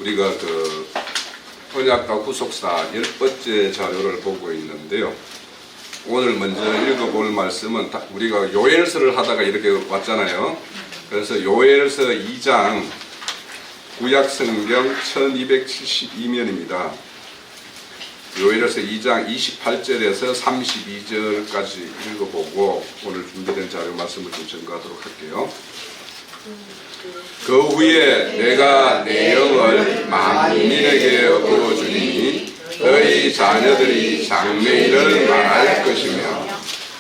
우리가 그 언약과 후속사 10번째 자료를 보고 있는데요. 오늘 먼저 읽어볼 말씀은 우리가 요엘서를 하다가 이렇게 왔잖아요. 그래서 요엘서 2장 구약성경 1272면입니다. 요엘서 2장 28절에서 32절까지 읽어보고 오늘 준비된 자료 말씀을 좀 전가하도록 할게요. 그 후에 내가 내 영을 만민에게 부어주리니 너희 자녀들이 장래일을 말할 것이며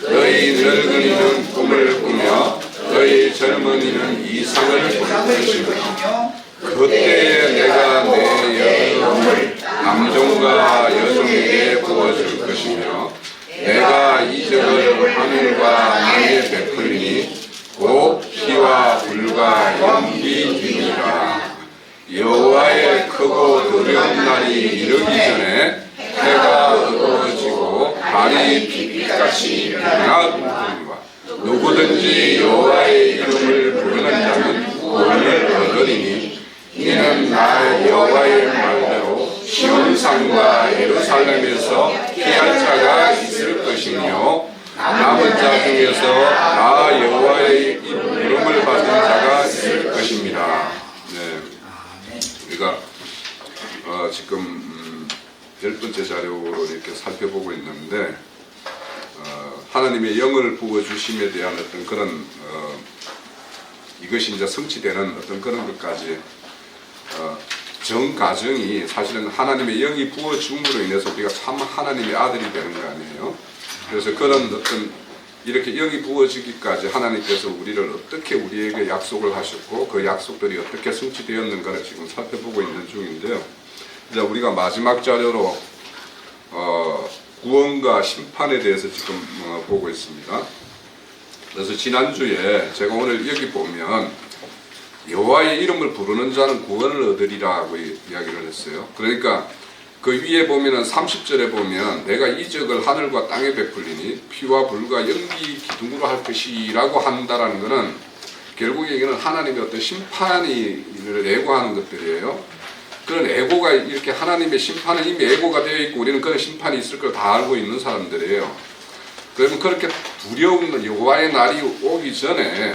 너희 늙은이는 꿈을 꾸며 너희 젊은이는 이상을 볼 것이며 그때에 내가 내 영을 남종과 여종에게 부어줄 것이며 내가 이적을 하늘과 땅에 베풀리니 곧 피와 불과 연기 뒤니라. 여호와의 크고 두려운 날이 이르기 전에 해가 어두워지고 달이 빛같이 변하리라. 누구든지 여호와의 이름을 부르는 자는 구원을 얻으리니 이는 나 여호와의 말대로 시온산과 예루살렘에서 피할 자가 있을 것이며 남은 자 중에서 나 여호와의 이름을 받은 자가 있을 것입니다. 네, 우리가 지금 10번째 자료로 이렇게 살펴보고 있는데 하나님의 영을 부어주심에 대한 어떤 그런 이것이 이제 성취되는 어떤 그런 것까지 정가정이 사실은 하나님의 영이 부어줌으로 인해서 우리가 참 하나님의 아들이 되는 거 아니에요. 그래서 그런 어떤 이렇게 영이 부어지기까지 하나님께서 우리를 어떻게 우리에게 약속을 하셨고 그 약속들이 어떻게 성취되었는가를 지금 살펴보고 있는 중인데요. 이제 우리가 마지막 자료로 구원과 심판에 대해서 지금 보고 있습니다. 그래서 지난주에 제가 오늘 여기 보면 여호와의 이름을 부르는 자는 구원을 얻으리라고 이야기를 했어요. 그러니까 그 위에 보면은 30절에 보면 내가 이적을 하늘과 땅에 베풀리니 피와 불과 연기 기둥으로 할 것이라고 한다라는 것은 결국 이게는 하나님의 어떤 심판을 애고하는 것들이에요. 그런 애고가 이렇게 하나님의 심판은 이미 애고가 되어 있고 우리는 그런 심판이 있을 걸 다 알고 있는 사람들이에요. 그러면 그렇게 두려운 여호와의 날이 오기 전에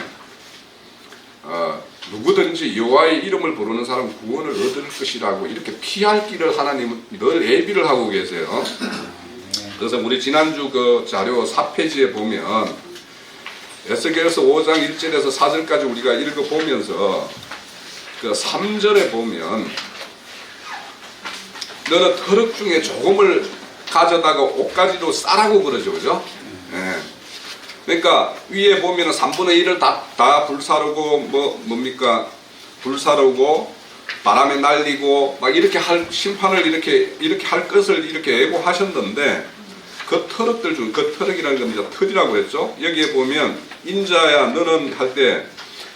누구든지 여호와의 이름을 부르는 사람은 구원을 얻을 것이라고 이렇게 피할 길을 하나님은 늘 예비를 하고 계세요. 그래서 우리 지난주 그 자료 4페이지에 보면 에스겔서 5장 1절에서 4절까지 우리가 읽어보면서 그 3절에 보면 너는 터럭 중에 조금을 가져다가 옷가지로 싸라고 그러죠, 그죠? 네. 그러니까 위에 보면은 3분의 1을 다 불사르고 뭡니까? 불사르고 바람에 날리고 막 이렇게 할 심판을 이렇게 할 것을 이렇게 예고하셨는데 그 터럭들 중 그 터럭이라는 건 이제 털이라고 했죠. 여기에 보면 인자야 너는 할 때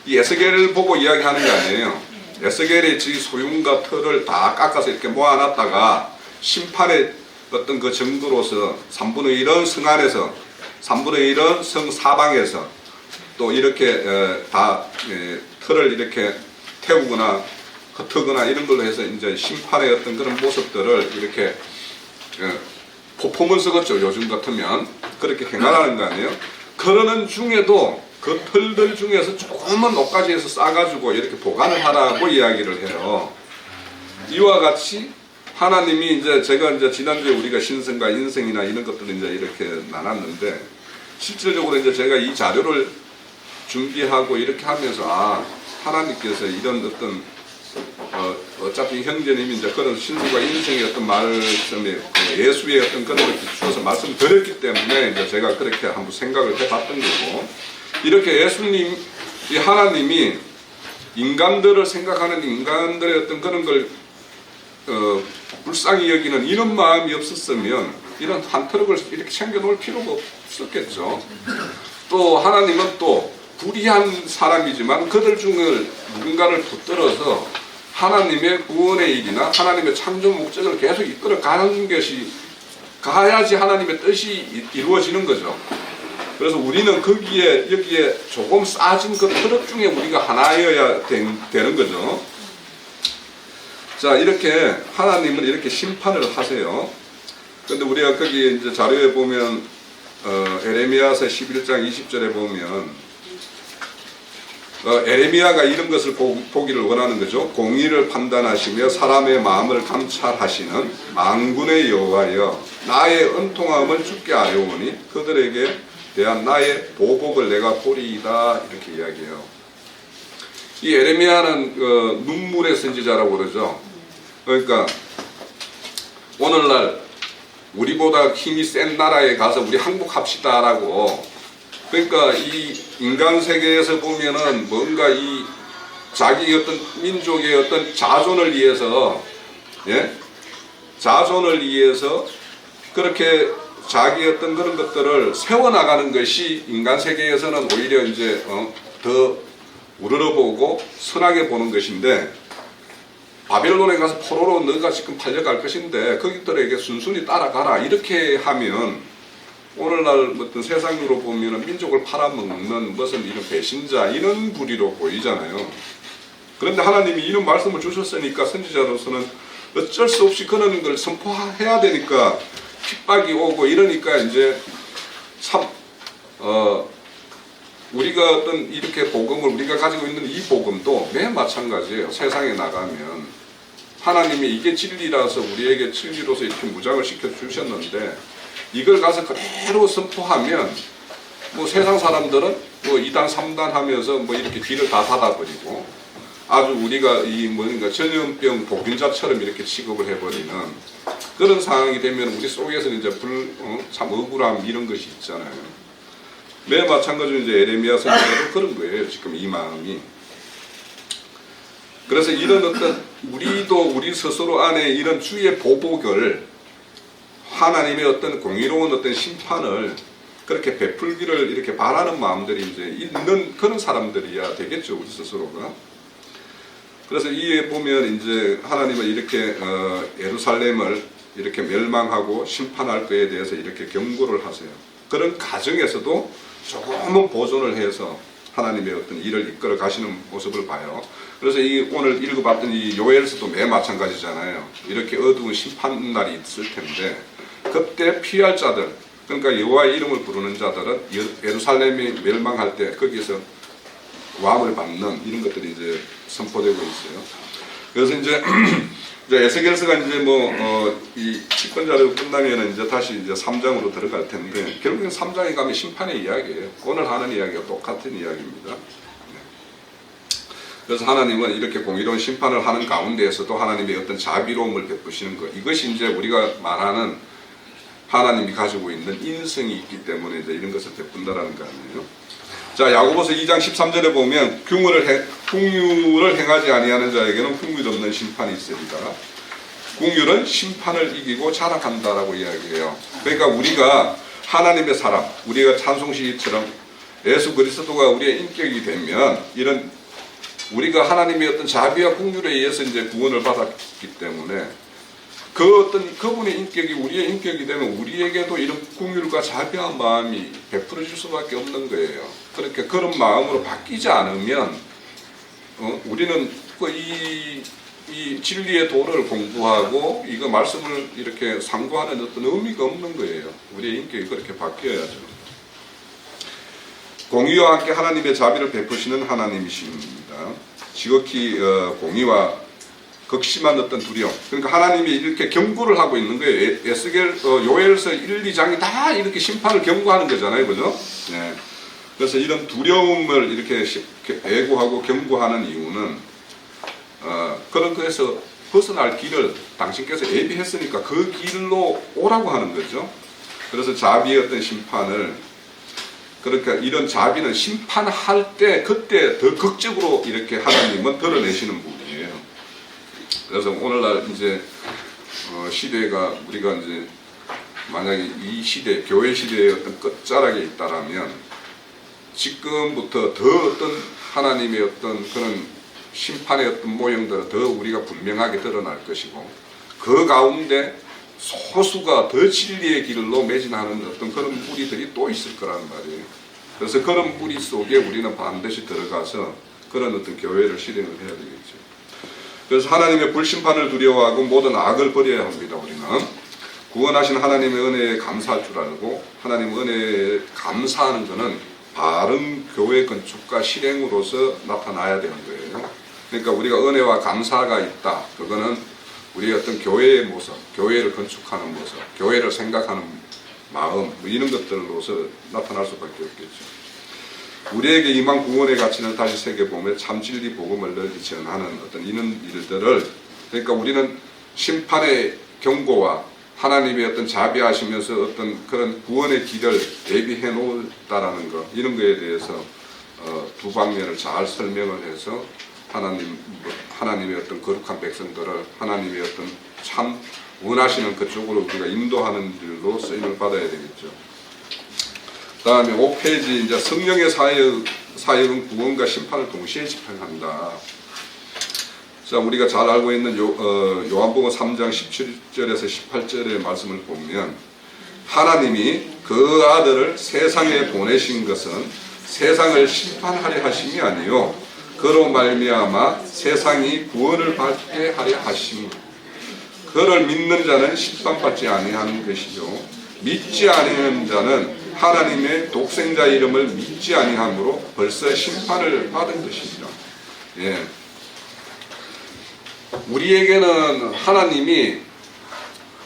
이 에스겔을 보고 이야기하는 게 아니에요. 에스겔의 지 소윤과 털을 다 깎아서 이렇게 모아놨다가 심판의 어떤 그 정도로서 3분의 1은 성 안에서 3분의 1은 성 사방에서 또 이렇게 다 털을 이렇게 태우거나 흩트거나 이런 걸로 해서 이제 심판의 어떤 그런 모습들을 이렇게 퍼포먼스 같죠. 요즘 같으면 그렇게 행하라는 거 아니에요. 그러는 중에도 그 털들 중에서 조금은 옷가지에서 싸가지고 이렇게 보관을 하라고 이야기를 해요. 이와 같이 하나님이 이제 제가 이제 지난주에 우리가 신성과 인성이나 이런 것들을 이제 이렇게 나눴는데 실질적으로 이제 제가 이 자료를 준비하고 이렇게 하면서 하나님께서 이런 어떤 어차피 형제님이 이제 그런 신성과 인성의 어떤 말씀에 예수의 어떤 그런 걸 비추어서 말씀을 드렸기 때문에 이제 제가 그렇게 한번 생각을 해봤던 거고 이렇게 예수님 이 하나님이 인간들을 생각하는 인간들의 어떤 그런 걸 불쌍히 여기는 이런 마음이 없었으면 이런 한 트럭을 이렇게 챙겨놓을 필요가 없었겠죠. 또 하나님은 또 불의한 사람이지만 그들 중에 누군가를 붙들어서 하나님의 구원의 일이나 하나님의 창조 목적을 계속 이끌어 가는 것이 가야지 하나님의 뜻이 이루어지는 거죠. 그래서 우리는 여기에 조금 싸진 그 트럭 중에 우리가 하나여야 되는 거죠. 자, 이렇게 하나님은 이렇게 심판을 하세요. 근데 우리가 거기 이제 자료에 보면 에레미야서 11장 20절에 보면 에레미야가 이런 것을 보기를 원하는 거죠. 공의를 판단하시며 사람의 마음을 감찰하시는 만군의 여호와여, 나의 은통함을 주께 아뢰오니 그들에게 대한 나의 보복을 내가 보리이다. 이렇게 이야기해요. 이 에레미야는 눈물의 선지자라고 그러죠. 그러니까 오늘날 우리보다 힘이 센 나라에 가서 우리 항복합시다라고, 그러니까 이 인간 세계에서 보면은 뭔가 이 자기 어떤 민족의 어떤 자존을 위해서, 예? 자존을 위해서 그렇게 자기 어떤 그런 것들을 세워나가는 것이 인간 세계에서는 오히려 이제 더 우러러보고 선하게 보는 것인데, 바벨론에 가서 포로로 너가 지금 팔려갈 것인데 거기들에게 순순히 따라가라 이렇게 하면 오늘날 어떤 세상으로 보면 민족을 팔아먹는 무슨 이런 배신자 이런 부리로 보이잖아요. 그런데 하나님이 이런 말씀을 주셨으니까 선지자로서는 어쩔 수 없이 그런 걸 선포해야 되니까 핍박이 오고 이러니까 이제 참 우리가 어떤 이렇게 복음을 우리가 가지고 있는 이 복음도 매일 마찬가지예요. 세상에 나가면 하나님이 이게 진리라서 우리에게 진리로서 이렇게 무장을 시켜 주셨는데 이걸 가서 그대로 선포하면 뭐 세상 사람들은 뭐 2단 3단 하면서 뭐 이렇게 귀를 다 닫아버리고 아주 우리가 이 뭔가 전염병 보균자처럼 이렇게 취급을 해버리는 그런 상황이 되면 우리 속에서는 이제 참 억울함 이런 것이 있잖아요. 매 마찬가지로 이제 에레미야 선지자도 그런 거예요. 지금 이 마음이. 그래서 이런 어떤 우리도 우리 스스로 안에 이런 주의 보복을 하나님의 어떤 공의로운 어떤 심판을 그렇게 베풀기를 이렇게 바라는 마음들이 이제 있는 그런 사람들이야 되겠죠. 우리 스스로가. 그래서 이에 보면 이제 하나님은 이렇게 예루살렘을 이렇게 멸망하고 심판할 것에 대해서 이렇게 경고를 하세요. 그런 가정에서도 조금은 보존을 해서 하나님의 어떤 일을 이끌어 가시는 모습을 봐요. 그래서 이 오늘 읽어봤던 이 요엘서도 매 마찬가지잖아요. 이렇게 어두운 심판날이 있을 텐데 그때 피할 자들, 그러니까 여호와의 이름을 부르는 자들은 예루살렘이 멸망할 때 거기에서 구함을 받는 이런 것들이 이제 선포되고 있어요. 그래서 이제 에스겔서가 이제 이 10번자로 끝나면은 이제 다시 이제 3장으로 들어갈 텐데 결국엔 3장에 가면 심판의 이야기예요. 오늘 하는 이야기가 똑같은 이야기입니다. 그래서 하나님은 이렇게 공의로운 심판을 하는 가운데에서도 하나님의 어떤 자비로움을 베푸시는 것, 이것이 이제 우리가 말하는 하나님이 가지고 있는 인성이 있기 때문에 이제 이런 것을 베푼다라는 거 아니에요. 자, 야고보서 2장 13절에 보면 궁유를 행하지 아니하는 자에게는 궁유 없는 심판이 있으리라. 궁유는 심판을 이기고 자락한다라고 이야기해요. 그러니까 우리가 하나님의 사람, 우리가 찬송시처럼 예수 그리스도가 우리의 인격이 되면 이런 우리가 하나님의 어떤 자비와 긍휼에 의해서 이제 구원을 받았기 때문에 그 어떤 그분의 인격이 우리의 인격이 되면 우리에게도 이런 긍휼과 자비한 마음이 베풀어질 수밖에 없는 거예요. 그렇게 그런 마음으로 바뀌지 않으면 우리는 이 진리의 도를 공부하고 이거 말씀을 이렇게 상고하는 어떤 의미가 없는 거예요. 우리의 인격이 그렇게 바뀌어야죠. 공의와 함께 하나님의 자비를 베푸시는 하나님이십니다. 지극히 공의와 극심한 어떤 두려움. 그러니까 하나님이 이렇게 경고를 하고 있는 거예요. 요엘서 1, 2장이 다 이렇게 심판을 경고하는 거잖아요. 그죠? 네. 그래서 이런 두려움을 이렇게 애고하고 경고하는 이유는 그런 것에서 벗어날 길을 당신께서 예비했으니까 그 길로 오라고 하는 거죠. 그래서 자비의 어떤 심판을, 그러니까 이런 자비는 심판할 때 그때 더 극적으로 이렇게 하나님은 드러내시는 분이에요. 그래서 오늘날 이제 시대가 우리가 이제 만약에 이 시대, 교회 시대의 어떤 끝자락에 있다라면 지금부터 더 어떤 하나님의 어떤 그런 심판의 어떤 모형들을 더 우리가 분명하게 드러날 것이고 그 가운데 소수가 더 진리의 길로 매진하는 어떤 그런 뿌리들이 또 있을 거란 말이에요. 그래서 그런 뿌리 속에 우리는 반드시 들어가서 그런 어떤 교회를 실행을 해야 되겠죠. 그래서 하나님의 불심판을 두려워하고 모든 악을 버려야 합니다. 우리는 구원하신 하나님의 은혜에 감사할 줄 알고 하나님 은혜에 감사하는 것은 바른 교회 건축과 실행으로서 나타나야 되는 거예요. 그러니까 우리가 은혜와 감사가 있다. 그거는 우리의 어떤 교회의 모습, 교회를 건축하는 모습, 교회를 생각하는 마음 이런 것들로서 나타날 수밖에 없겠죠. 우리에게 임한 구원의 가치는 다시 새겨보며 참 진리 복음을 널리 전하는 어떤 이런 일들을, 그러니까 우리는 심판의 경고와 하나님의 어떤 자비하시면서 어떤 그런 구원의 길을 대비해 놓았다라는 것, 이런 거에 대해서 두 방면을 잘 설명을 해서 하나님의 어떤 거룩한 백성들을 하나님의 어떤 참 원하시는 그쪽으로 우리가 인도하는 일로 쓰임을 받아야 되겠죠. 다음에 5페이지 이제 성령의 사역은 구원과 심판을 동시에 집행한다. 자, 우리가 잘 알고 있는 요한복음 3장 17절에서 18절의 말씀을 보면 하나님이 그 아들을 세상에 보내신 것은 세상을 심판하려 하심이 아니요 그로 말미암아 세상이 구원을 받게 하려 하심이라. 그를 믿는 자는 심판받지 아니하는 것이요 믿지 아니하는 자는 하나님의 독생자 이름을 믿지 아니함으로 벌써 심판을 받은 것입니다. 예. 우리에게는 하나님이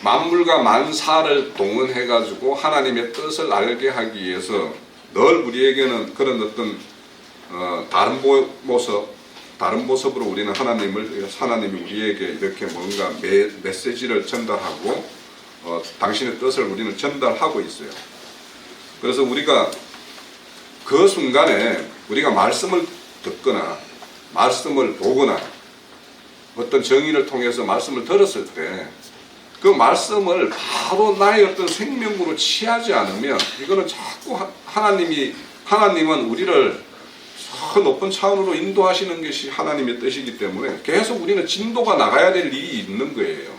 만물과 만사를 동원해가지고 하나님의 뜻을 알게 하기 위해서 늘 우리에게는 그런 어떤 다른 모습으로 우리는 하나님이 우리에게 이렇게 뭔가 메시지를 전달하고 당신의 뜻을 우리는 전달하고 있어요. 그래서 우리가 그 순간에 우리가 말씀을 듣거나 말씀을 보거나 어떤 정의를 통해서 말씀을 들었을 때 그 말씀을 바로 나의 어떤 생명으로 취하지 않으면 이거는 자꾸 하나님은 우리를 저 높은 차원으로 인도하시는 것이 하나님의 뜻이기 때문에 계속 우리는 진도가 나가야 될 일이 있는 거예요.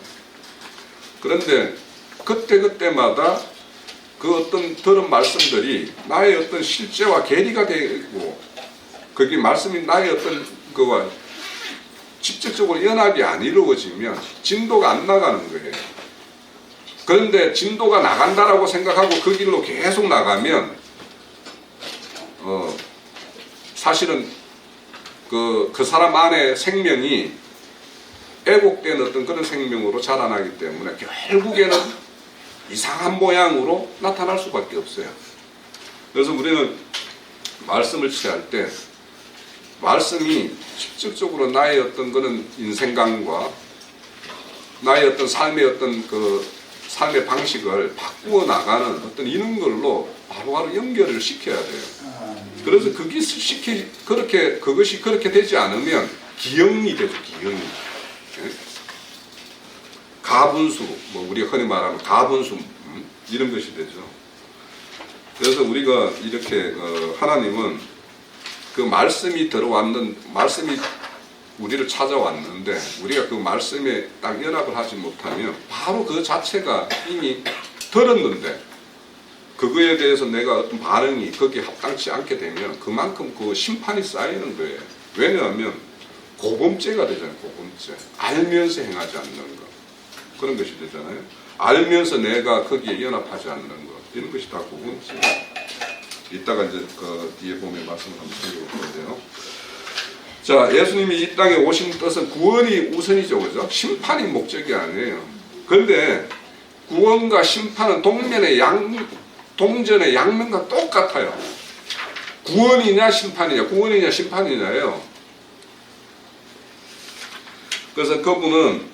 그런데 그때마다 그 어떤 들은 말씀들이 나의 어떤 실제와 괴리가 되고 그게 말씀이 나의 어떤 그와 직접적으로 연합이 안 이루어지면 진도가 안 나가는 거예요. 그런데 진도가 나간다라고 생각하고 그 길로 계속 나가면 사실은 그 사람 안에 생명이 애곡된 어떤 그런 생명으로 자라나기 때문에 결국에는 이상한 모양으로 나타날 수밖에 없어요. 그래서 우리는 말씀을 취할 때 말씀이 직접적으로 나의 어떤 그런 인생관과 나의 어떤 삶의 삶의 방식을 바꾸어 나가는 어떤 이런 걸로 바로바로 연결을 시켜야 돼요. 그래서 그것이 그렇게 되지 않으면 기형이 되죠. 기형이. 가분수, 우리가 흔히 말하는 가분수 이런 것이 되죠. 그래서 우리가 이렇게 하나님은 그 말씀이 말씀이 우리를 찾아왔는데 우리가 그 말씀에 딱 연합을 하지 못하면 바로 그 자체가 이미 들었는데 그거에 대해서 내가 어떤 반응이 거기에 합당치 않게 되면 그만큼 그 심판이 쌓이는 거예요. 왜냐하면 고범죄가 되잖아요. 고범죄. 알면서 행하지 않는 것. 그런 것이 되잖아요. 알면서 내가 거기에 연합하지 않는 것. 이런 것이 다 고범죄. 이따가 이제 그 뒤에 보면 말씀을 한번 드려볼 건데요. 자, 예수님이 이 땅에 오신 뜻은 구원이 우선이죠. 그죠? 심판이 목적이 아니에요. 그런데 구원과 심판은 동전의 양면과 똑같아요. 구원이냐 심판이냐, 구원이냐 심판이냐예요. 그래서 그분은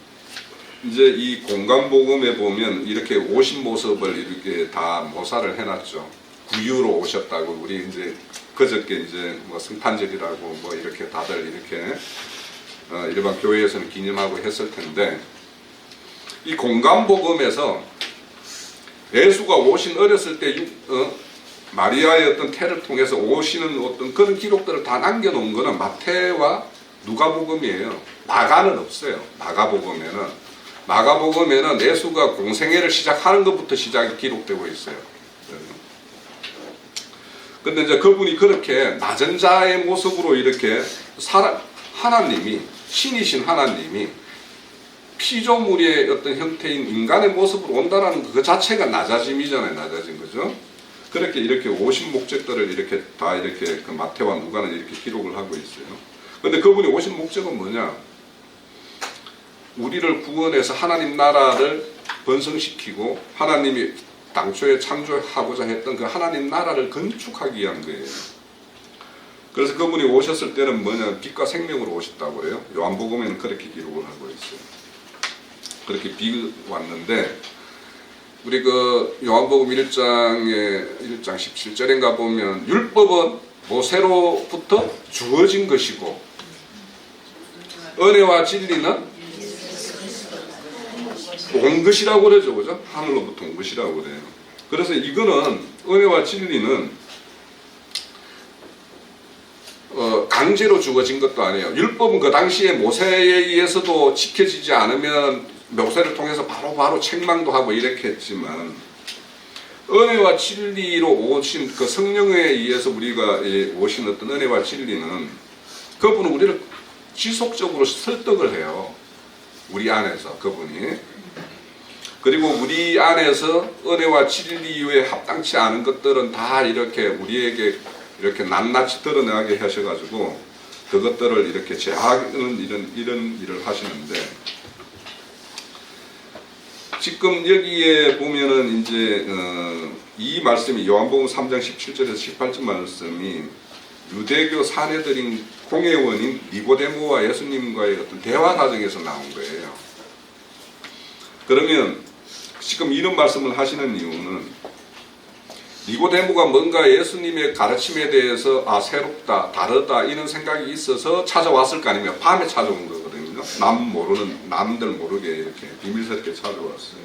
이제 이 공간복음에 보면 이렇게 오신 모습을 이렇게 다 모사를 해놨죠. 구유로 오셨다고 우리 이제 그저께 이제 성탄절이라고 이렇게 다들 이렇게 일반 교회에서는 기념하고 했을 텐데 이 공간복음에서 예수가 오신 어렸을 때 마리아의 어떤 태를 통해서 오시는 어떤 그런 기록들을 다 남겨놓은 거는 마태와 누가복음이에요. 마가는 없어요. 마가복음에는 예수가 공생애를 시작하는 것부터 시작이 기록되고 있어요. 근데 이제 그분이 그렇게 낮은 자의 모습으로 이렇게 하나님이 신이신 하나님이 피조물의 어떤 형태인 인간의 모습으로 온다라는 그 자체가 낮아짐이잖아요. 낮아진 거죠. 그렇게 이렇게 오신 목적들을 이렇게 다 이렇게 그 마태와 누가는 이렇게 기록을 하고 있어요. 그런데 그분이 오신 목적은 뭐냐? 우리를 구원해서 하나님 나라를 번성시키고 하나님이 당초에 창조하고자 했던 그 하나님 나라를 건축하기 위한 거예요. 그래서 그분이 오셨을 때는 뭐냐? 빛과 생명으로 오셨다고 해요. 요한복음에는 그렇게 기록을 하고 있어요. 그렇게 비왔는데 우리 그 요한복음 1장 17절인가 보면 율법은 모세로부터 주어진 것이고 은혜와 진리는 온 것이라고 그러죠. 그죠? 하늘로부터 온 것이라고 그래요. 그래서 이거는 은혜와 진리는 강제로 주어진 것도 아니에요. 율법은 그 당시에 모세에 의해서도 지켜지지 않으면 모세를 통해서 바로 책망도 하고 이렇게 했지만 은혜와 진리로 오신 그 성령에 의해서 우리가 오신 어떤 은혜와 진리는 그분은 우리를 지속적으로 설득을 해요. 우리 안에서 그분이. 그리고 우리 안에서 은혜와 진리에 합당치 않은 것들은 다 이렇게 우리에게 이렇게 낱낱이 드러나게 하셔가지고 그것들을 이렇게 제하는 이런 일을 하시는데 지금 여기에 보면은 이제 이 말씀이 요한복음 3장 17절에서 18절 말씀이 유대교 사내들인 공회원인 니고데모와 예수님과의 어떤 대화 과정에서 나온 거예요. 그러면 지금 이런 말씀을 하시는 이유는 니고데모가 뭔가 예수님의 가르침에 대해서 새롭다, 다르다 이런 생각이 있어서 찾아왔을 거 아니면 밤에 찾아온 거거든요. 남들 모르게 이렇게 비밀스럽게 찾아왔어요.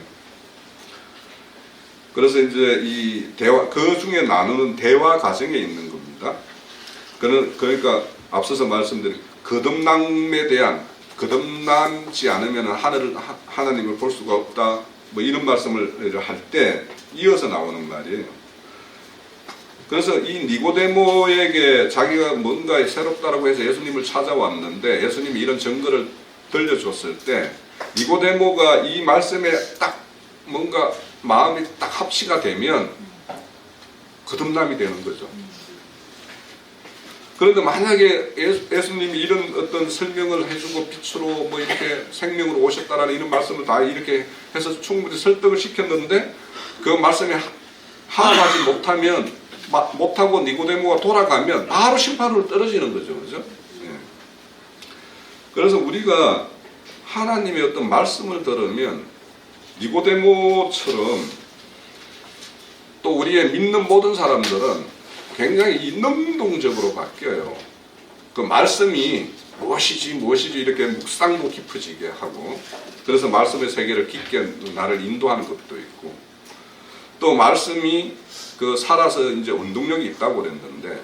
그래서 이제 이 대화, 그 중에 나누는 대화 과정에 있는 겁니다. 그러니까 앞서서 말씀드린 거듭남지 않으면 하나님을 볼 수가 없다. 뭐 이런 말씀을 할 때 이어서 나오는 말이에요. 그래서 이 니고데모에게 자기가 뭔가 새롭다라고 해서 예수님을 찾아왔는데 예수님이 이런 증거를 들려줬을 때 니고데모가 이 말씀에 딱 뭔가 마음이 딱 합치가 되면 거듭남이 되는 거죠. 그런데 만약에 예수님이 이런 어떤 설명을 해주고 빛으로 뭐 이렇게 생명으로 오셨다라는 이런 말씀을 다 이렇게 해서 충분히 설득을 시켰는데 그 말씀에 합하지 못하고 니고데모가 돌아가면 바로 심판으로 떨어지는 거죠. 그죠? 예. 그래서 우리가 하나님의 어떤 말씀을 들으면 니고데모처럼 또 우리의 믿는 모든 사람들은 굉장히 능동적으로 바뀌어요. 그 말씀이 무엇이지 이렇게 묵상도 깊어지게 하고 그래서 말씀의 세계를 깊게 나를 인도하는 것도 있고 또 말씀이 그 살아서 이제 운동력이 있다고 그랬는데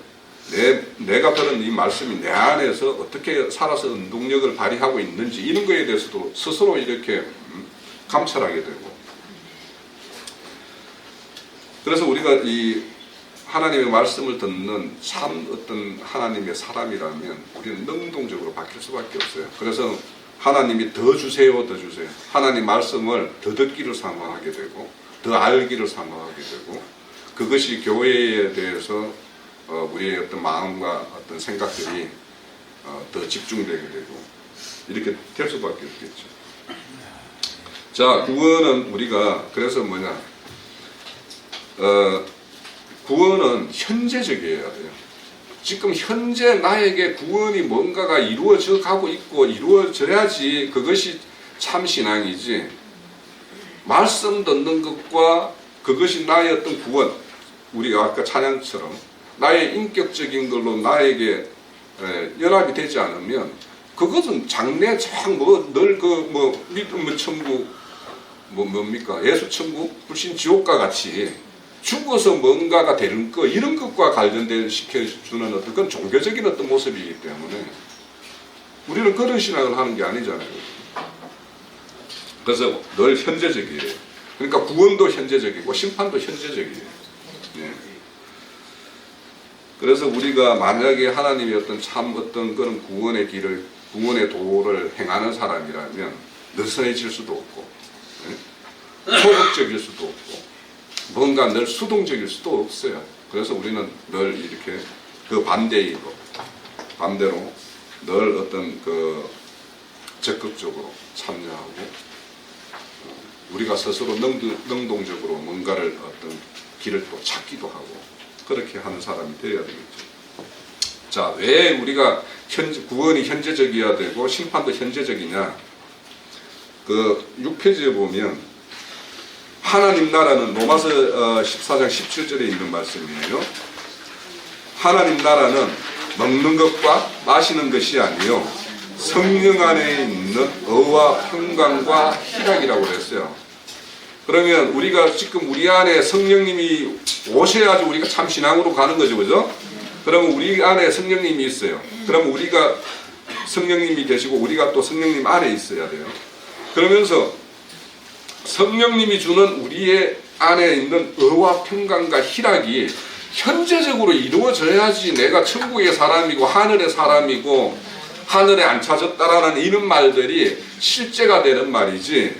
내가 들은 이 말씀이 내 안에서 어떻게 살아서 운동력을 발휘하고 있는지 이런 거에 대해서도 스스로 이렇게 감찰하게 되고 그래서 우리가 이 하나님의 말씀을 듣는 참 어떤 하나님의 사람이라면 우리는 능동적으로 바뀔 수밖에 없어요. 그래서 하나님이 더 주세요. 하나님 말씀을 더 듣기를 사모하게 되고 더 알기를 사모하게 되고 그것이 교회에 대해서 우리의 어떤 마음과 어떤 생각들이 더 집중되게 되고 이렇게 될 수밖에 없겠죠. 자, 구원은 우리가 그래서 뭐냐? 구원은 현재적이어야 돼요. 지금 현재 나에게 구원이 뭔가가 이루어져 가고 있고 이루어져야지 그것이 참 신앙이지. 말씀 듣는 것과 그것이 나의 어떤 구원, 우리가 아까 찬양처럼 나의 인격적인 걸로 나에게 연합이 되지 않으면 그것은 장래 늘 믿음의 천국 뭡니까 예수 천국 불신 지옥과 같이 죽어서 뭔가가 되는 것 이런 것과 관련된 시켜주는 어떤 그건 종교적인 어떤 모습이기 때문에 우리는 그런 신앙을 하는 게 아니잖아요. 그래서 늘 현재적이에요. 그러니까 구원도 현재적이고 심판도 현재적이에요. 네. 그래서 우리가 만약에 하나님의 어떤 그런 구원의 길을 구원의 도를 행하는 사람이라면 느슨해질 수도 없고, 소극적일 수도 없고, 뭔가 늘 수동적일 수도 없어요. 그래서 우리는 늘 이렇게 그 반대로 늘 어떤 그 적극적으로 참여하고, 우리가 스스로 능동적으로 뭔가를 어떤 길을 또 찾기도 하고, 그렇게 하는 사람이 되어야 되겠죠. 자, 왜 우리가 구원이 현재적이어야 되고 심판도 현재적이냐? 그 6페이지에 보면 하나님 나라는 로마서 14장 17절에 있는 말씀이에요. 하나님 나라는 먹는 것과 마시는 것이 아니요 성령 안에 있는 의와 평강과 희락이라고 그랬어요. 그러면 우리가 지금 우리 안에 성령님이 오셔야지 우리가 참 신앙으로 가는 거죠, 그죠? 그러면 우리 안에 성령님이 있어요. 그러면 우리가 성령님이 계시고 우리가 또 성령님 안에 있어야 돼요. 그러면서 성령님이 주는 우리의 안에 있는 의와 평강과 희락이 현재적으로 이루어져야지 내가 천국의 사람이고 하늘의 사람이고 하늘에 안 찾았다라는 이런 말들이 실제가 되는 말이지,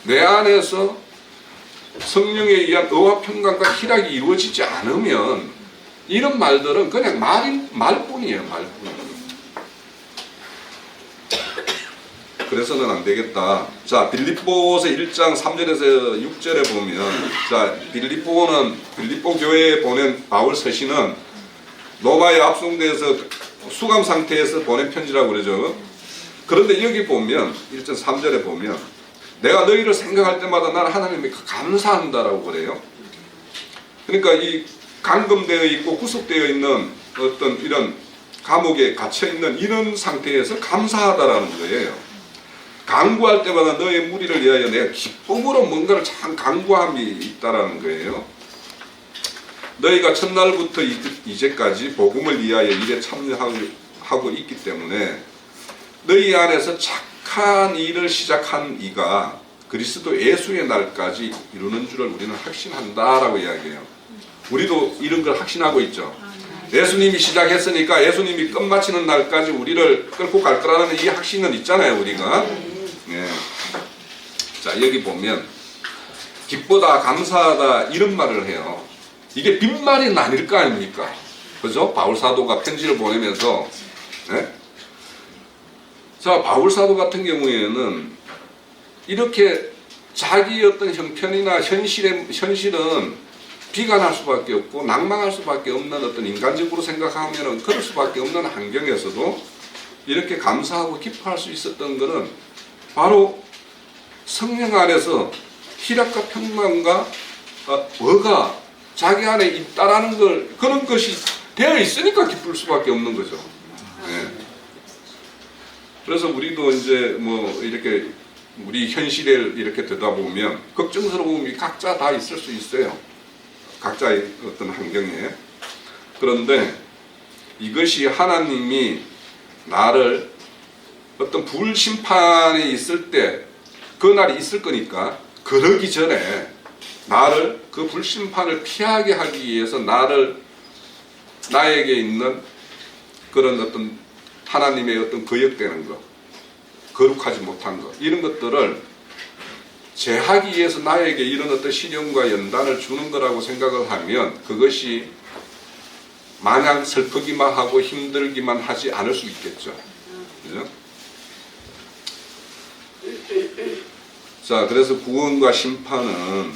내 안에서 성령에 의한 의와 평강과 희락이 이루어지지 않으면 이런 말들은 그냥 말뿐이에요. 말뿐. 그래서는 안 되겠다. 자, 빌립보서 1장 3절에서 6절에 보면, 자, 빌립보 교회에 보낸 바울 서신은 로마에 압송돼서 수감 상태에서 보낸 편지라고 그러죠. 그런데 여기 보면 1장 3절에 보면 내가 너희를 생각할 때마다 나는 하나님께 감사한다라고 그래요. 그러니까 이 감금되어 있고 구속되어 있는 어떤 이런 감옥에 갇혀 있는 이런 상태에서 감사하다라는 거예요. 간구할 때마다 너의 무리를 위하여 내가 기쁨으로 뭔가를 참 간구함이 있다라는 거예요. 너희가 첫날부터 이제까지 복음을 위하여 일에 참여하고 있기 때문에 너희 안에서 착한 일을 시작한 이가 그리스도 예수의 날까지 이루는 줄을 우리는 확신한다라고 이야기해요. 우리도 이런 걸 확신하고 있죠. 예수님이 시작했으니까 예수님이 끝마치는 날까지 우리를 끌고 갈 거라는 이 확신은 있잖아요, 우리가. 예. 자, 여기 보면 기쁘다, 감사하다 이런 말을 해요. 이게 빈말이 아닐 거 아닙니까? 그죠? 바울 사도가 편지를 보내면서, 예? 자, 바울 사도 같은 경우에는 이렇게 자기 어떤 형편이나 현실은 비관할 수밖에 없고 낭망할 수밖에 없는 어떤 인간적으로 생각하면 그럴 수밖에 없는 환경에서도 이렇게 감사하고 기뻐할 수 있었던 것은 바로 성령 안에서 희락과 평강과 의가 자기 안에 있다라는 걸, 그런 것이 되어 있으니까 기쁠 수밖에 없는 거죠. 네. 그래서 우리도 이제 뭐 이렇게 우리 현실에 이렇게 되다 보면 걱정스러움이 각자 다 있을 수 있어요. 각자의 어떤 환경에. 그런데 이것이 하나님이 나를 어떤 불심판이 있을 때 그날이 있을 거니까 그러기 전에 나를 그 불심판을 피하게 하기 위해서 나에게 있는 그런 어떤 하나님의 어떤 거역되는 것, 거룩하지 못한 것, 이런 것들을 제하기 위해서 나에게 이런 어떤 시련과 연단을 주는 거라고 생각을 하면 그것이 마냥 슬프기만 하고 힘들기만 하지 않을 수 있겠죠. 그죠? 자, 그래서 구원과 심판은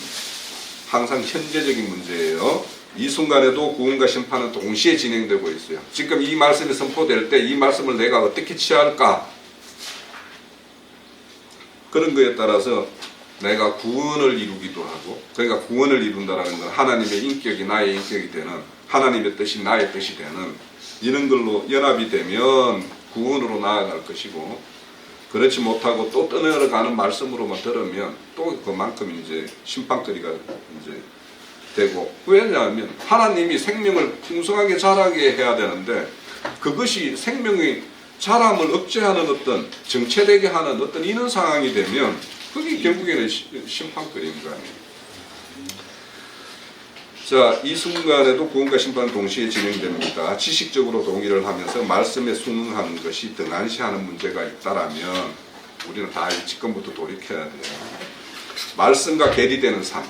항상 현재적인 문제예요. 이 순간에도 구원과 심판은 동시에 진행되고 있어요. 지금 이 말씀이 선포될 때 이 말씀을 내가 어떻게 취할까? 그런 거에 따라서 내가 구원을 이루기도 하고, 그러니까 구원을 이룬다는 건 하나님의 인격이 나의 인격이 되는, 하나님의 뜻이 나의 뜻이 되는 이런 걸로 연합이 되면 구원으로 나아갈 것이고, 그렇지 못하고 또 떠내려가는 말씀으로만 들으면 또 그만큼 이제 심판거리가 이제 되고, 왜냐하면 하나님이 생명을 풍성하게 자라게 해야 되는데 그것이 생명의 자람을 억제하는 어떤 정체되게 하는 어떤 이런 상황이 되면 그게 결국에는 심판거리인 거 아니에요. 자, 이 순간에도 구원과 심판은 동시에 진행됩니다. 지식적으로 동의를 하면서 말씀에 순응하는 것이 등한시하는 문제가 있다라면 우리는 다 지금부터 돌이켜야 돼요. 말씀과 괴리되는 삶,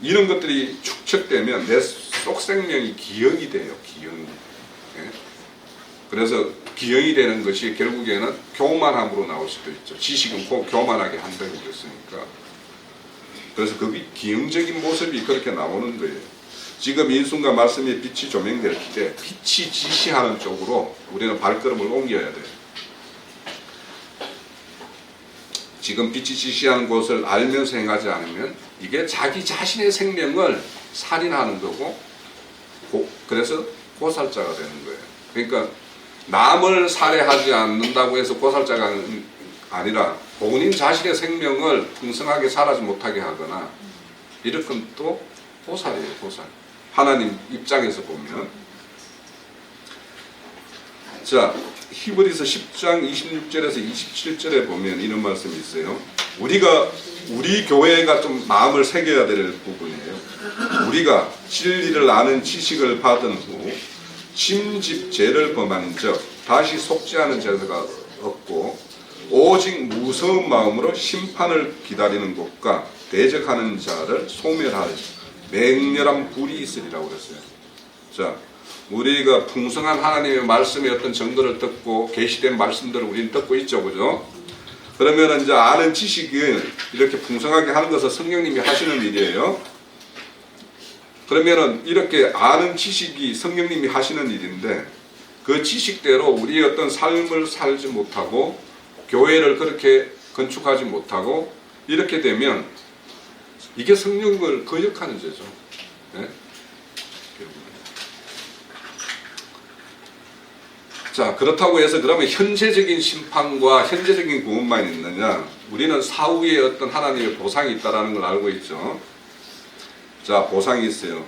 이런 것들이 축적되면 내 속 생명이 기형이 돼요. 기형이. 예? 그래서 기형이 되는 것이 결국에는 교만함으로 나올 수도 있죠. 지식은 교만하게 한다고 그랬으니까. 그래서 그 기형적인 모습이 그렇게 나오는 거예요. 지금 인순과 말씀의 빛이 조명될 때 빛이 지시하는 쪽으로 우리는 발걸음을 옮겨야 돼요. 지금 빛이 지시하는 곳을 알면서 행하지 않으면 이게 자기 자신의 생명을 살인하는 거고, 그래서 고살자가 되는 거예요. 그러니까 남을 살해하지 않는다고 해서 고살자가 아니라 본인 자신의 생명을 풍성하게 살아지 못하게 하거나, 이렇게 또 고살이에요. 고살. 하나님 입장에서 보면. 자, 히브리서 10장 26절에서 27절에 보면 이런 말씀이 있어요. 우리 교회가 좀 마음을 새겨야 될 부분이에요. 우리가 진리를 아는 지식을 받은 후 침집 죄를 범한 적 다시 속지 않은 제사가 없고 오직 무서운 마음으로 심판을 기다리는 것과 대적하는 자를 소멸할 맹렬한 불이 있으리라고 그랬어요. 자, 우리가 풍성한 하나님의 말씀의 어떤 정도를 듣고 계시된 말씀들을 우리는 듣고 있죠, 그죠? 그러면 이제 아는 지식을 이렇게 풍성하게 하는 것은 성령님이 하시는 일이에요. 그러면은 이렇게 아는 지식이 성령님이 하시는 일인데, 그 지식대로 우리의 어떤 삶을 살지 못하고 교회를 그렇게 건축하지 못하고 이렇게 되면 이게 성령을 거역하는 죄죠. 네? 자, 그렇다고 해서 그러면 현재적인 심판과 현재적인 구원만 있느냐? 우리는 사후에 어떤 하나님의 보상이 있다는 걸 알고 있죠. 자, 보상이 있어요.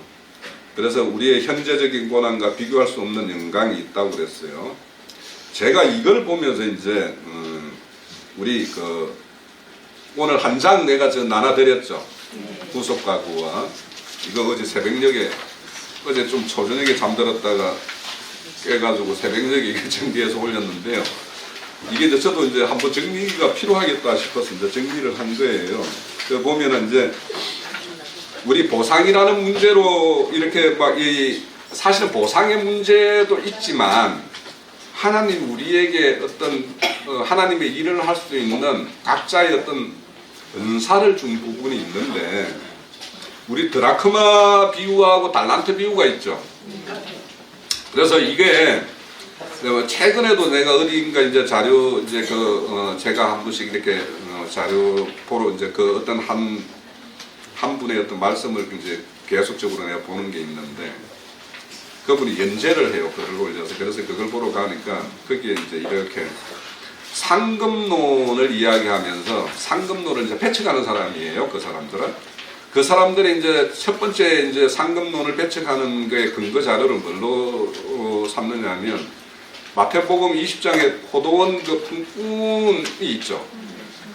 그래서 우리의 현재적인 고난과 비교할 수 없는 영광이 있다고 그랬어요. 제가 이걸 보면서 이제 우리 오늘 한 장 내가 나눠드렸죠. 구속과 구원. 이거 어제 새벽녘에, 어제 좀 초저녁에 잠들었다가 깨가지고 새벽녘에 이게 정리해서 올렸는데요. 이게 이제 저도 이제 한번 정리가 필요하겠다 싶어서 이제 정리를 한 거예요. 그 보면은 이제 우리 보상이라는 문제로 이렇게 사실은 보상의 문제도 있지만 하나님 우리에게 어떤 하나님의 일을 할 수 있는 각자의 어떤 은사를 준 부분이 있는데, 우리 드라크마 비유하고 달란트 비유가 있죠. 그래서 이게 최근에도 내가 어딘가 이제 자료 이제 제가 한 번씩 이렇게 자료 보러 이제 어떤 한 분의 어떤 말씀을 이제 계속적으로 내가 보는 게 있는데, 그분이 연재를 해요. 글을 올려서. 그래서 그걸 보러 가니까 거기에 이제 이렇게 상급론을 이야기하면서 상급론을 이제 배척하는 사람이에요. 그 사람들이 이제 첫 번째 이제 상급론을 배척하는 거에 근거 자료를 뭘로 삼느냐면 마태복음 20장에 포도원 그 품꾼이 있죠.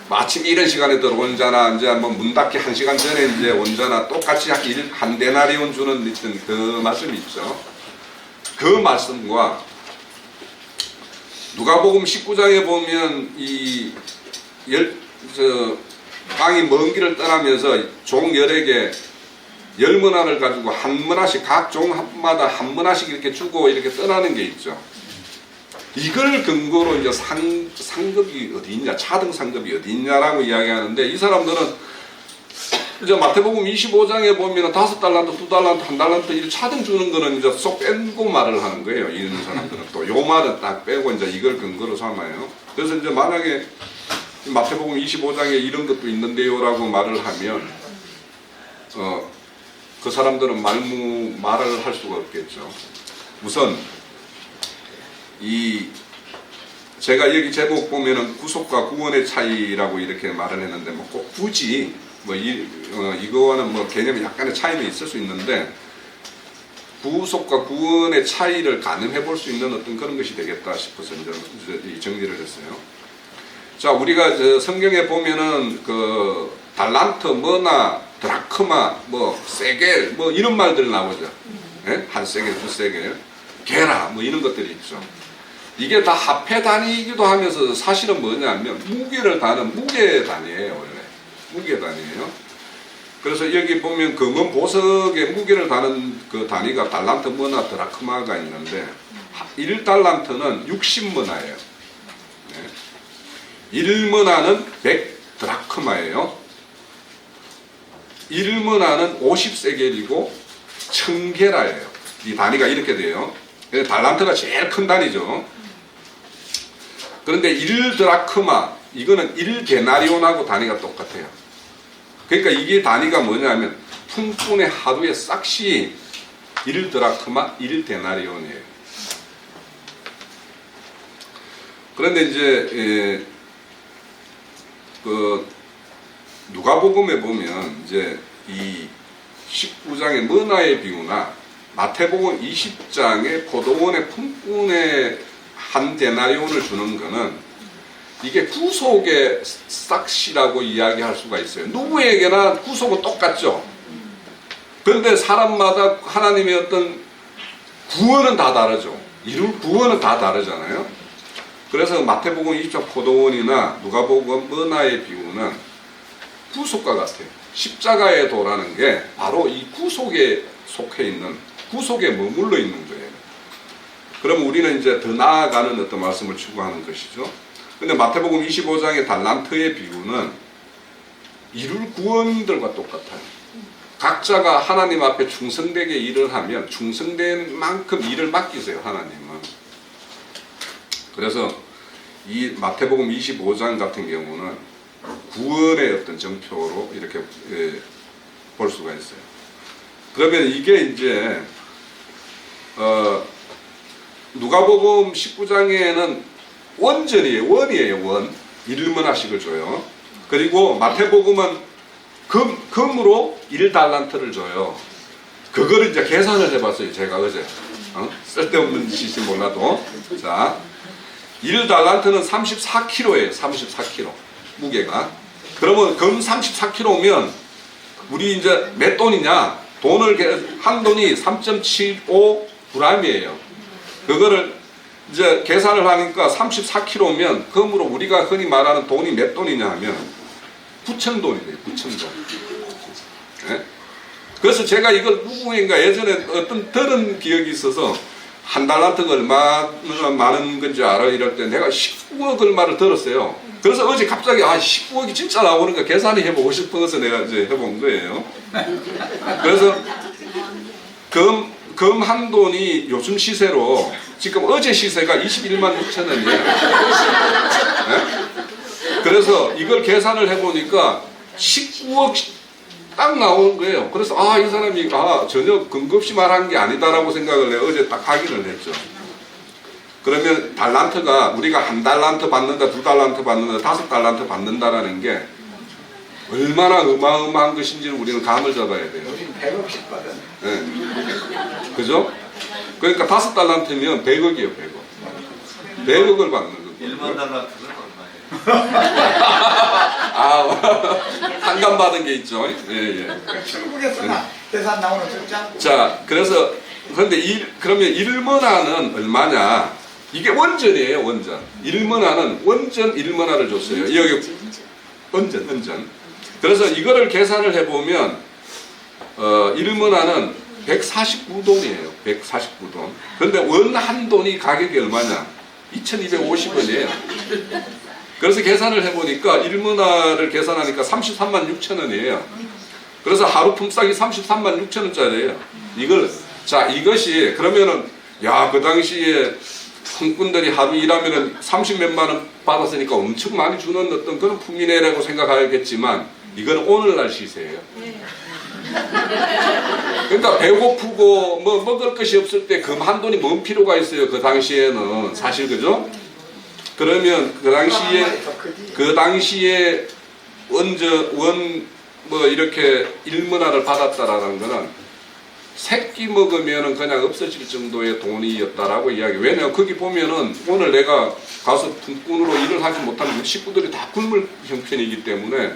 마침 이런 시간에 들어온 자나 이제 한번 문 닫기 1시간 전에 이제 온 자나 똑같이 한 데나리온 주는 있던 그 말씀이 있죠. 그 말씀과 누가복음 19장에 보면 왕이 먼 길을 떠나면서 종 10에게 10문화를 가지고 한 문화씩 각 종마다 한 문화씩 이렇게 주고 이렇게 떠나는 게 있죠. 이걸 근거로 이제 상급이 어디 있냐, 차등 상급이 어디 있냐라고 이야기하는데, 이 사람들은 이제 마태복음 25장에 보면 5달란트, 2달란트, 1달란트 이 차등 주는 거는 이제 쏙 빼고 말을 하는 거예요. 이런 사람들은 또 요 말은 딱 빼고 이제 이걸 근거로 삼아요. 그래서 이제 만약에 마태복음 25장에 이런 것도 있는데요라고 말을 하면 그 사람들은 말을 할 수가 없겠죠. 우선 제가 여기 제목 보면은 구속과 구원의 차이라고 이렇게 말을 했는데, 뭐 꼭 굳이 이거와는 뭐 개념이 약간의 차이는 있을 수 있는데, 구속과 구원의 차이를 가늠해 볼 수 있는 어떤 그런 것이 되겠다 싶어서 이제 정리를 했어요. 자, 우리가 성경에 보면은 달란트, 머나, 드라크마, 뭐 세겔, 뭐 이런 말들 나오죠. 예? 한 세겔, 두 세겔, 게라, 뭐 이런 것들이 있죠. 이게 다 화폐 단위이기도 하면서 사실은 뭐냐면 무게를 다는 무게 단위예요. 원래 무게 단위예요. 그래서 여기 보면 금은 보석의 무게를 다는 그 단위가 달란트 머나 드라크마가 있는데 1달란트는 60머나예요. 네. 1머나는 100 드라크마예요. 1머나는 50세겔이고 1000게라예요. 이 단위가 이렇게 돼요. 달란트가 제일 큰 단위죠. 그런데 1드라크마 이거는 1데나리온하고 단위가 똑같아요. 그러니까 이게 단위가 뭐냐면 품꾼의 하루의 싹시 1드라크마 1데나리온이에요. 그런데 이제 그 누가복음에 보면 이제 이 19장의 머나의 비유나 마태복음 20장의 포도원의 품꾼의 한 데나리온을 주는 거는 이게 구속의 싹시라고 이야기할 수가 있어요. 누구에게나 구속은 똑같죠. 그런데 사람마다 하나님의 어떤 구원은 다 다르죠. 이룰 구원은 다 다르잖아요. 그래서 마태복음 20장 포도원이나 누가복음 머나의 비유는 구속과 같아요. 십자가의 도라는 게 바로 이 구속에 속해 있는, 구속에 머물러 있는 거예요. 그럼 우리는 이제 더 나아가는 어떤 말씀을 추구하는 것이죠. 근데 마태복음 25장의 달란트의 비유는 이룰 구원들과 똑같아요. 각자가 하나님 앞에 충성되게 일을 하면 충성된 만큼 일을 맡기세요, 하나님은. 그래서 이 마태복음 25장 같은 경우는 구원의 어떤 정표로 이렇게 볼 수가 있어요. 그러면 이게 이제 누가복음 19장에는 원전이에요. 원이에요. 원. 1머나씩을 줘요. 그리고 마태복음은 금으로 1달란트를 줘요. 그거를 이제 계산을 해봤어요. 제가 어제. 쓸데없는 짓이 몰라도. 자, 1달란트는 34kg예요. 34kg. 무게가. 그러면 금 34kg면 우리 이제 몇 돈이냐? 한 돈이 3.75g이에요. 그거를 이제 계산을 하니까 34kg면 금으로 우리가 흔히 말하는 돈이 몇 돈이냐 하면 9,000돈이 돼요. 9,000돈. 네? 그래서 제가 이걸 누구인가 예전에 어떤 들은 기억이 있어서 한 달란트가 얼마나 많은 건지 알아? 이럴 때 내가 19억 얼마를 들었어요. 그래서 어제 갑자기 19억이 진짜 나오는가 계산을 해보고 싶어서 내가 이제 해본 거예요. 그래서 금 한 돈이 요즘 시세로 지금 어제 시세가 21만 6천 원이에요. 네? 그래서 이걸 계산을 해보니까 19억 딱 나오는 거예요. 그래서 이 사람이 전혀 근거 없이 말한 게 아니다라고 생각을 해요. 어제 딱 확인을 했죠. 그러면 달란트가 우리가 한 달란트 받는다, 두 달란트 받는다, 5달란트 받는다라는 게 얼마나 어마어마한 것인지를 우리는 감을 잡아야 돼요. 요즘 100억씩 받아요. 네. 그죠? 그러니까 5달란트면 100억이에요, 100억. 100억을 받는 거예요. 1만 달란트는 얼마예요? 상감 받은 게 있죠. 예. 중국에서나 계산 나오는 숫자. 자, 그래서 그런데 그러면 1머나는 얼마냐? 이게 원전이에요, 원전. 1머나는 원전 1머나를 줬어요. 여기 원전. 그래서 이거를 계산을 해보면 1머나는 149돈이에요. 149돈. 그런데 원 한 돈이 가격이 얼마냐? 2,250원이에요. 그래서 계산을 해보니까 1머나를 계산하니까 33만 6천 원이에요. 그래서 하루 품삯이 33만 6천 원짜리예요. 이것이 그러면은 그 당시에 품꾼들이 하루 일하면은 30몇만 원 받았으니까 엄청 많이 주는 어떤 그런 품이네라고 생각하겠지만 이건 오늘날 시세예요. 그러니까 배고프고 뭐 먹을 것이 없을 때 금 한 돈이 뭔 필요가 있어요. 그 당시에는 사실 그죠? 그러면 그 당시에 이렇게 1머나를 받았다라는 거는 새끼 먹으면은 그냥 없어질 정도의 돈이었다라고 이야기. 왜냐면 거기 보면은 오늘 내가 가서 품꾼으로 일을 하지 못하면 우리 식구들이 다 굶을 형편이기 때문에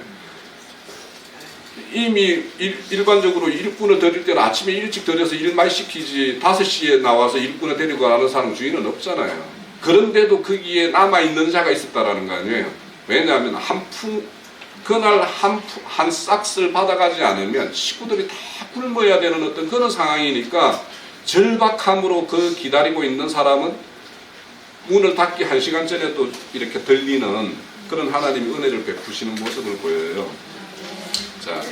이미 일반적으로 일꾼을 드릴 때는 아침에 일찍 들여서 일 많이 시키지 5시에 나와서 일꾼을 데리고 가는 사람 주인은 없잖아요. 그런데도 거기에 남아있는 자가 있었다라는 거 아니에요. 왜냐하면 그날 한 싹을 받아가지 않으면 식구들이 다 굶어야 되는 어떤 그런 상황이니까 절박함으로 그 기다리고 있는 사람은 문을 닫기 1시간 전에 또 이렇게 들리는 그런 하나님의 은혜를 베푸시는 모습을 보여요. 자,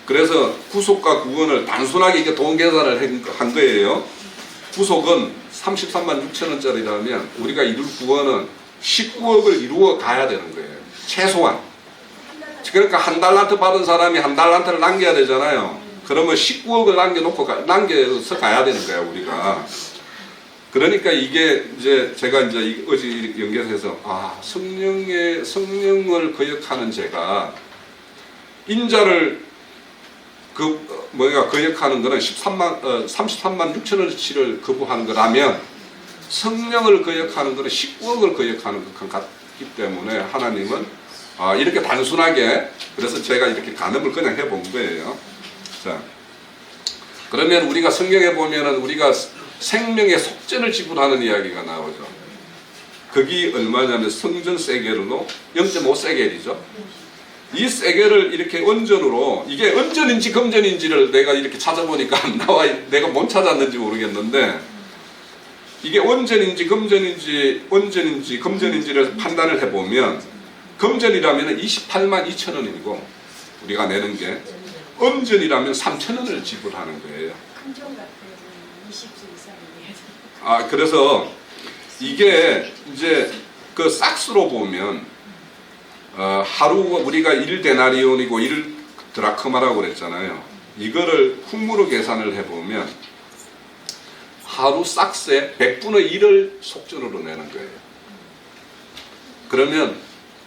그래서 구속과 구원을 단순하게 이게 돈 계산을 한 거예요. 구속은 33만 6천 원짜리라면 우리가 이룰 구원은 19억을 이루어 가야 되는 거예요. 최소한. 그러니까 한 달란트 받은 사람이 한 달란트를 남겨야 되잖아요. 그러면 19억을 남겨서 가야 되는 거야, 우리가. 그러니까 이게 이제 제가 이제 어제 연결해서 성령을 거역하는 죄가 인자를 거역하는 거는 33만 6천 원치를 거부하는 거라면 성령을 거역하는 거는 19억을 거역하는 것 같기 때문에 하나님은 이렇게 단순하게 그래서 제가 이렇게 가늠을 그냥 해본 거예요. 자, 그러면 우리가 성경에 보면은 우리가 생명의 속전을 지불하는 이야기가 나오죠. 그게 얼마냐면 성전 세겔로 0.5 세겔이죠. 이 세겔을 이렇게 언전으로 이게 언전인지 금전인지를 내가 이렇게 찾아보니까 안 나와. 내가 못 찾았는지 모르겠는데 이게 언전인지 금전인지를 판단을 해보면 금전이라면 28만 2천 원이고 우리가 내는 게 언전이라면 3천 원을 지불하는 거예요. 금전 같은 경우는 20주 이상이에요. 그래서 이게 이제 그 싹스로 보면 하루 우리가 1데나리온이고 1드라크마라고 그랬잖아요. 이거를 훅무로 계산을 해보면 하루 싹스의 100분의 1을 속전으로 내는 거예요. 그러면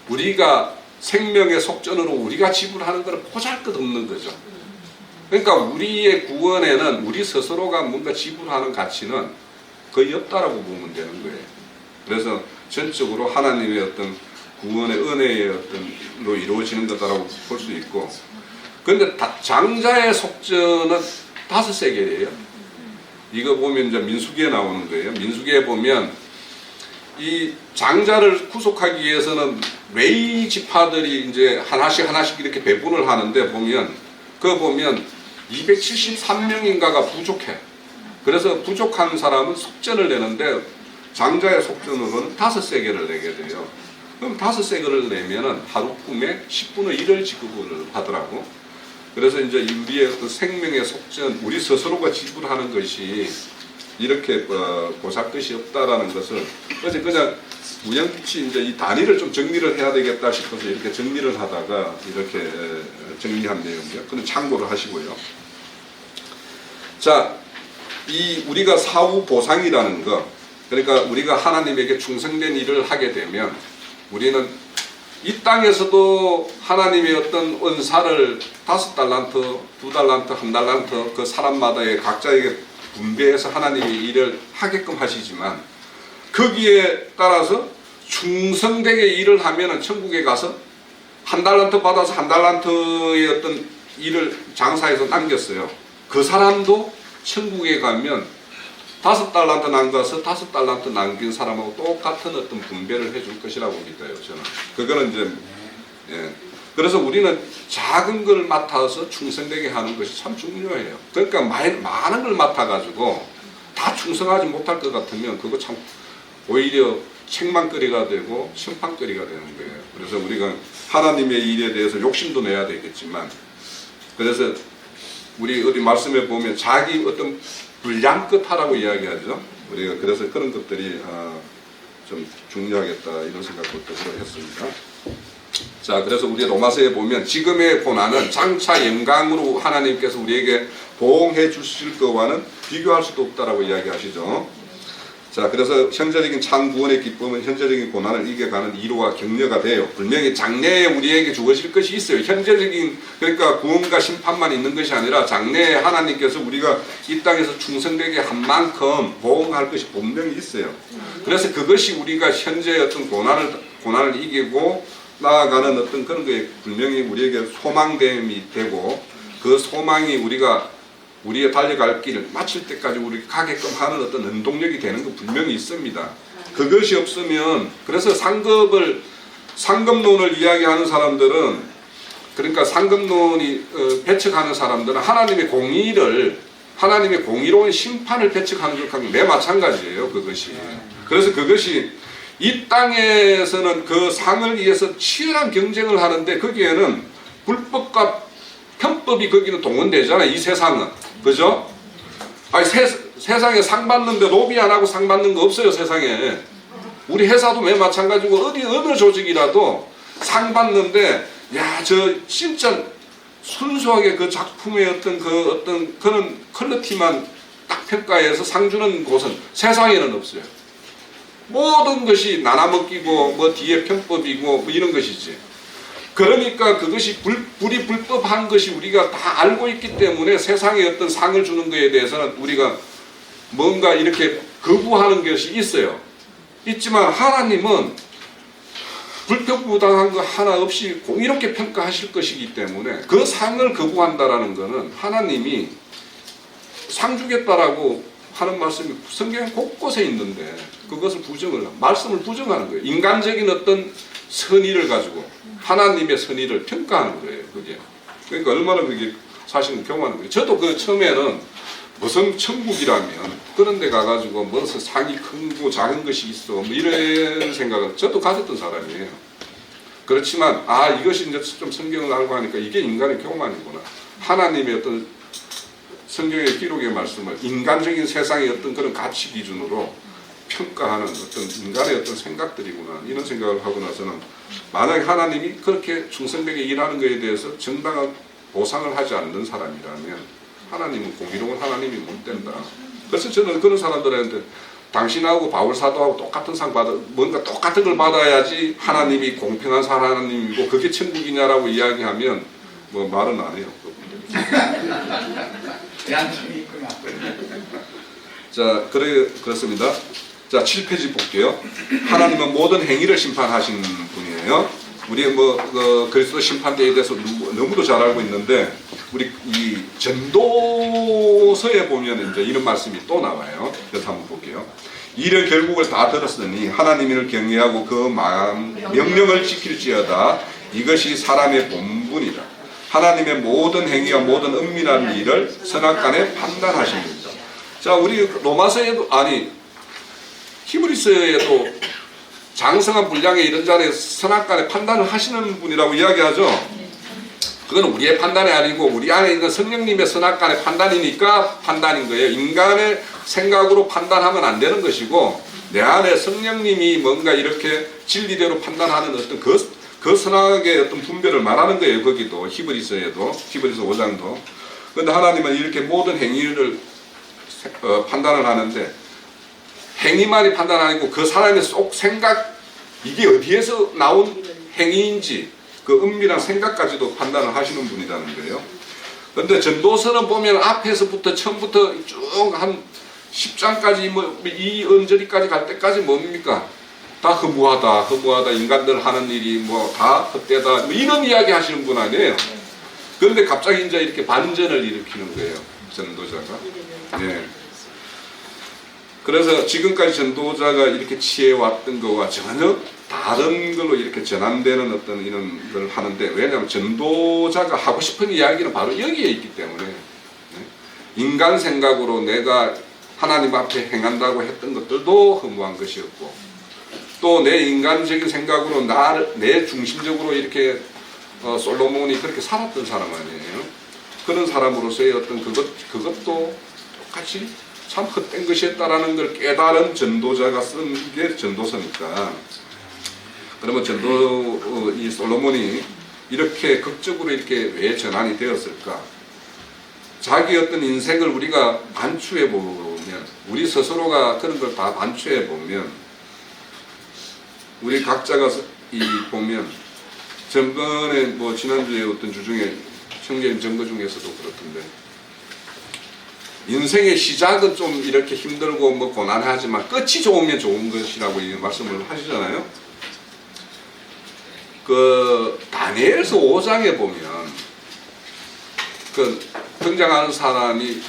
우리가 생명의 속전으로 우리가 지불하는 것은 보잘것없는 거죠. 그러니까 우리의 구원에는 우리 스스로가 뭔가 지불하는 가치는 거의 없다라고 보면 되는 거예요. 그래서 전적으로 하나님의 어떤 구원의 은혜의 어떤로 이루어지는 거다라고 볼 수 있고, 그런데 장자의 속전은 5세겔이에요. 이거 보면 이제 민수기에 나오는 거예요. 민수기에 보면 이 장자를 구속하기 위해서는 레위 지파들이 이제 하나씩 이렇게 배분을 하는데 보면 273명인가가 부족해. 그래서 부족한 사람은 속전을 내는데 장자의 속전으로는 5세겔을 내게 돼요. 그럼 5세겔을 내면은 하루 꿈에 10분의 1을 지급을 하더라고. 그래서 이제 우리의 그 생명의 속전, 우리 스스로가 지불하는 것이 이렇게 보살 것이 없다라는 것을 어제 그냥 우연치 이제 이 단위를 좀 정리를 해야 되겠다 싶어서 이렇게 정리를 하다가 이렇게 정리한 내용이에요. 그건 참고를 하시고요. 자, 이 우리가 사후 보상이라는 거, 그러니까 우리가 하나님에게 충성된 일을 하게 되면 우리는 이 땅에서도 하나님의 어떤 은사를 5달란트, 2달란트, 1달란트 그 사람마다의 각자에게 분배해서 하나님의 일을 하게끔 하시지만 거기에 따라서 충성되게 일을 하면은 천국에 가서 1달란트 받아서 1달란트의 어떤 일을 장사해서 남겼어요. 그 사람도 천국에 가면 5달란트 남겨서 5달란트 남긴 사람하고 똑같은 어떤 분배를 해줄 것이라고 믿어요, 저는. 그거는 이제, 그래서 우리는 작은 걸 맡아서 충성되게 하는 것이 참 중요해요. 그러니까 많은 걸 맡아가지고 다 충성하지 못할 것 같으면 그거 참 오히려 책망거리가 되고 심판거리가 되는 거예요. 그래서 우리가 하나님의 일에 대해서 욕심도 내야 되겠지만, 그래서 우리 어디 말씀에 보면 자기 어떤 분량껏 하라고 이야기하죠. 우리가 그래서 그런 것들이 좀 중요하겠다 이런 생각부터 했습니다. 자, 그래서 우리 로마서에 보면 지금의 고난은 장차 영광으로 하나님께서 우리에게 보응해 주실 것과는 비교할 수도 없다라고 이야기하시죠. 자, 그래서 현재적인 참 구원의 기쁨은 현재적인 고난을 이겨가는 이로와 격려가 돼요. 분명히 장래에 우리에게 주어질 것이 있어요. 현재적인, 그러니까 구원과 심판만 있는 것이 아니라 장래에 하나님께서 우리가 이 땅에서 충성되게 한 만큼 보응할 것이 분명히 있어요. 그래서 그것이 우리가 현재의 어떤 고난을 이기고 나아가는 어떤 그런 게 분명히 우리에게 소망됨이 되고 그 소망이 우리의 달려갈 길을 마칠 때까지 우리 가게끔 하는 어떤 원동력이 되는 거 분명히 있습니다. 그것이 없으면 그래서 상급론을 이야기하는 사람들은 그러니까 상급론이 배척하는 사람들은 하나님의 공의로운 심판을 배척하는 것과 매 마찬가지예요. 그것이. 그래서 그것이 이 땅에서는 그 상을 위해서 치열한 경쟁을 하는데 거기에는 불법과 편법이 거기는 동원되잖아요. 이 세상은. 그죠? 아니 세상에 상 받는데 로비 안 하고 상 받는 거 없어요. 세상에. 우리 회사도 매 마찬가지고 어느 조직이라도 상 받는데 야, 저 진짜 순수하게 그 작품의 어떤 그런 퀄리티만 딱 평가해서 상 주는 곳은 세상에는 없어요. 모든 것이 나눠먹기고 뭐 뒤에 편법이고 뭐 이런 것이지. 그러니까 그것이 불이 불법한 것이 우리가 다 알고 있기 때문에 세상에 어떤 상을 주는 것에 대해서는 우리가 뭔가 이렇게 거부하는 것이 있어요. 있지만 하나님은 불평부당한 거 하나 없이 공의롭게 평가하실 것이기 때문에 그 상을 거부한다라는 것은 하나님이 상 주겠다라고 하는 말씀이 성경 곳곳에 있는데 그것을 말씀을 부정하는 거예요. 인간적인 어떤 선의를 가지고 하나님의 선의를 평가하는 거예요. 그게. 그러니까 얼마나 그게 사실은 경험하는 거예요. 저도 그 처음에는 무슨 천국이라면 그런 데 가가지고 무슨 상이 크고 작은 것이 있어 뭐 이런 생각을 저도 가졌던 사람이에요. 그렇지만 이것이 이제 좀 성경을 알고 하니까 이게 인간의 경험이구나. 하나님의 어떤 성경의 기록의 말씀을 인간적인 세상의 어떤 그런 가치 기준으로 평가하는 어떤 인간의 어떤 생각들이구나 이런 생각을 하고 나서는 만약에 하나님이 그렇게 충성되게 일하는 것에 대해서 정당한 보상을 하지 않는 사람이라면 하나님은 공의로운 하나님이 못 된다. 그래서 저는 그런 사람들한테 당신하고 바울 사도하고 똑같은 상 뭔가 똑같은 걸 받아야지 하나님이 공평한 하나님이고 그게 천국이냐라고 이야기하면 뭐 말은 안 해요. 양심이 있구나. 자, 그렇습니다. 자, 7페이지 볼게요. 하나님은 모든 행위를 심판하신 분이에요. 우리 그리스도 심판대에 대해서 너무도 잘 알고 있는데 우리 이 전도서에 보면 이제 이런 말씀이 또 나와요. 그래서 한번 볼게요. 이를 결국을 다 들었으니 하나님을 경외하고 그 명령을 지킬지어다. 이것이 사람의 본분이라. 하나님의 모든 행위와 모든 은밀한 일을 선악간에 판단하십니다. 자, 우리 로마서에도 히브리서에도 장성한 분량에 이런 자리에 선악간에 판단을 하시는 분이라고 이야기하죠. 그건 우리의 판단이 아니고 우리 안에 있는 성령님의 선악간의 판단이니까 판단인 거예요. 인간의 생각으로 판단하면 안 되는 것이고 내 안에 성령님이 뭔가 이렇게 진리대로 판단하는 어떤 그 선악의 어떤 분별을 말하는 거예요. 거기도 히브리서 5장도. 그런데 하나님은 이렇게 모든 행위를 판단을 하는데 행위만이 판단 아니고 그 사람의 속 생각 이게 어디에서 나온 행위인지 그 은밀한 생각까지도 판단을 하시는 분이라는 거예요. 그런데 전도서는 보면 앞에서부터 처음부터 쭉 한 10장까지 이 언저리까지 갈 때까지 뭡니까? 다 허무하다 인간들 하는 일이 다 헛되다 이런 이야기 하시는 분 아니에요. 그런데 갑자기 이제 이렇게 반전을 일으키는 거예요. 전도자가. 예. 그래서 지금까지 전도자가 이렇게 취해왔던 것과 전혀 다른 걸로 이렇게 전환되는 어떤 이런 걸 하는데 왜냐하면 전도자가 하고 싶은 이야기는 바로 여기에 있기 때문에 인간 생각으로 내가 하나님 앞에 행한다고 했던 것들도 허무한 것이었고 또 내 인간적인 생각으로 내 중심적으로 이렇게 솔로몬이 그렇게 살았던 사람 아니에요. 그런 사람으로서의 어떤 그것도 똑같이 참 헛된 것이었다라는 걸 깨달은 전도자가 쓴 게 전도서니까. 그러면 이 솔로몬이 이렇게 극적으로 이렇게 왜 전환이 되었을까? 자기 어떤 인생을 우리가 반추해 보면, 우리 스스로가 그런 걸 다 반추해 보면, 우리 각자가 보면, 전번에 지난주에 어떤 주중에 청계님 증거 중에서도 그렇던데, 인생의 시작은 좀 이렇게 힘들고 고난하지만 끝이 좋으면 좋은 것이라고 이 말씀을 하시잖아요. 그 다니엘서 5장에 보면 그 등장하는 사람이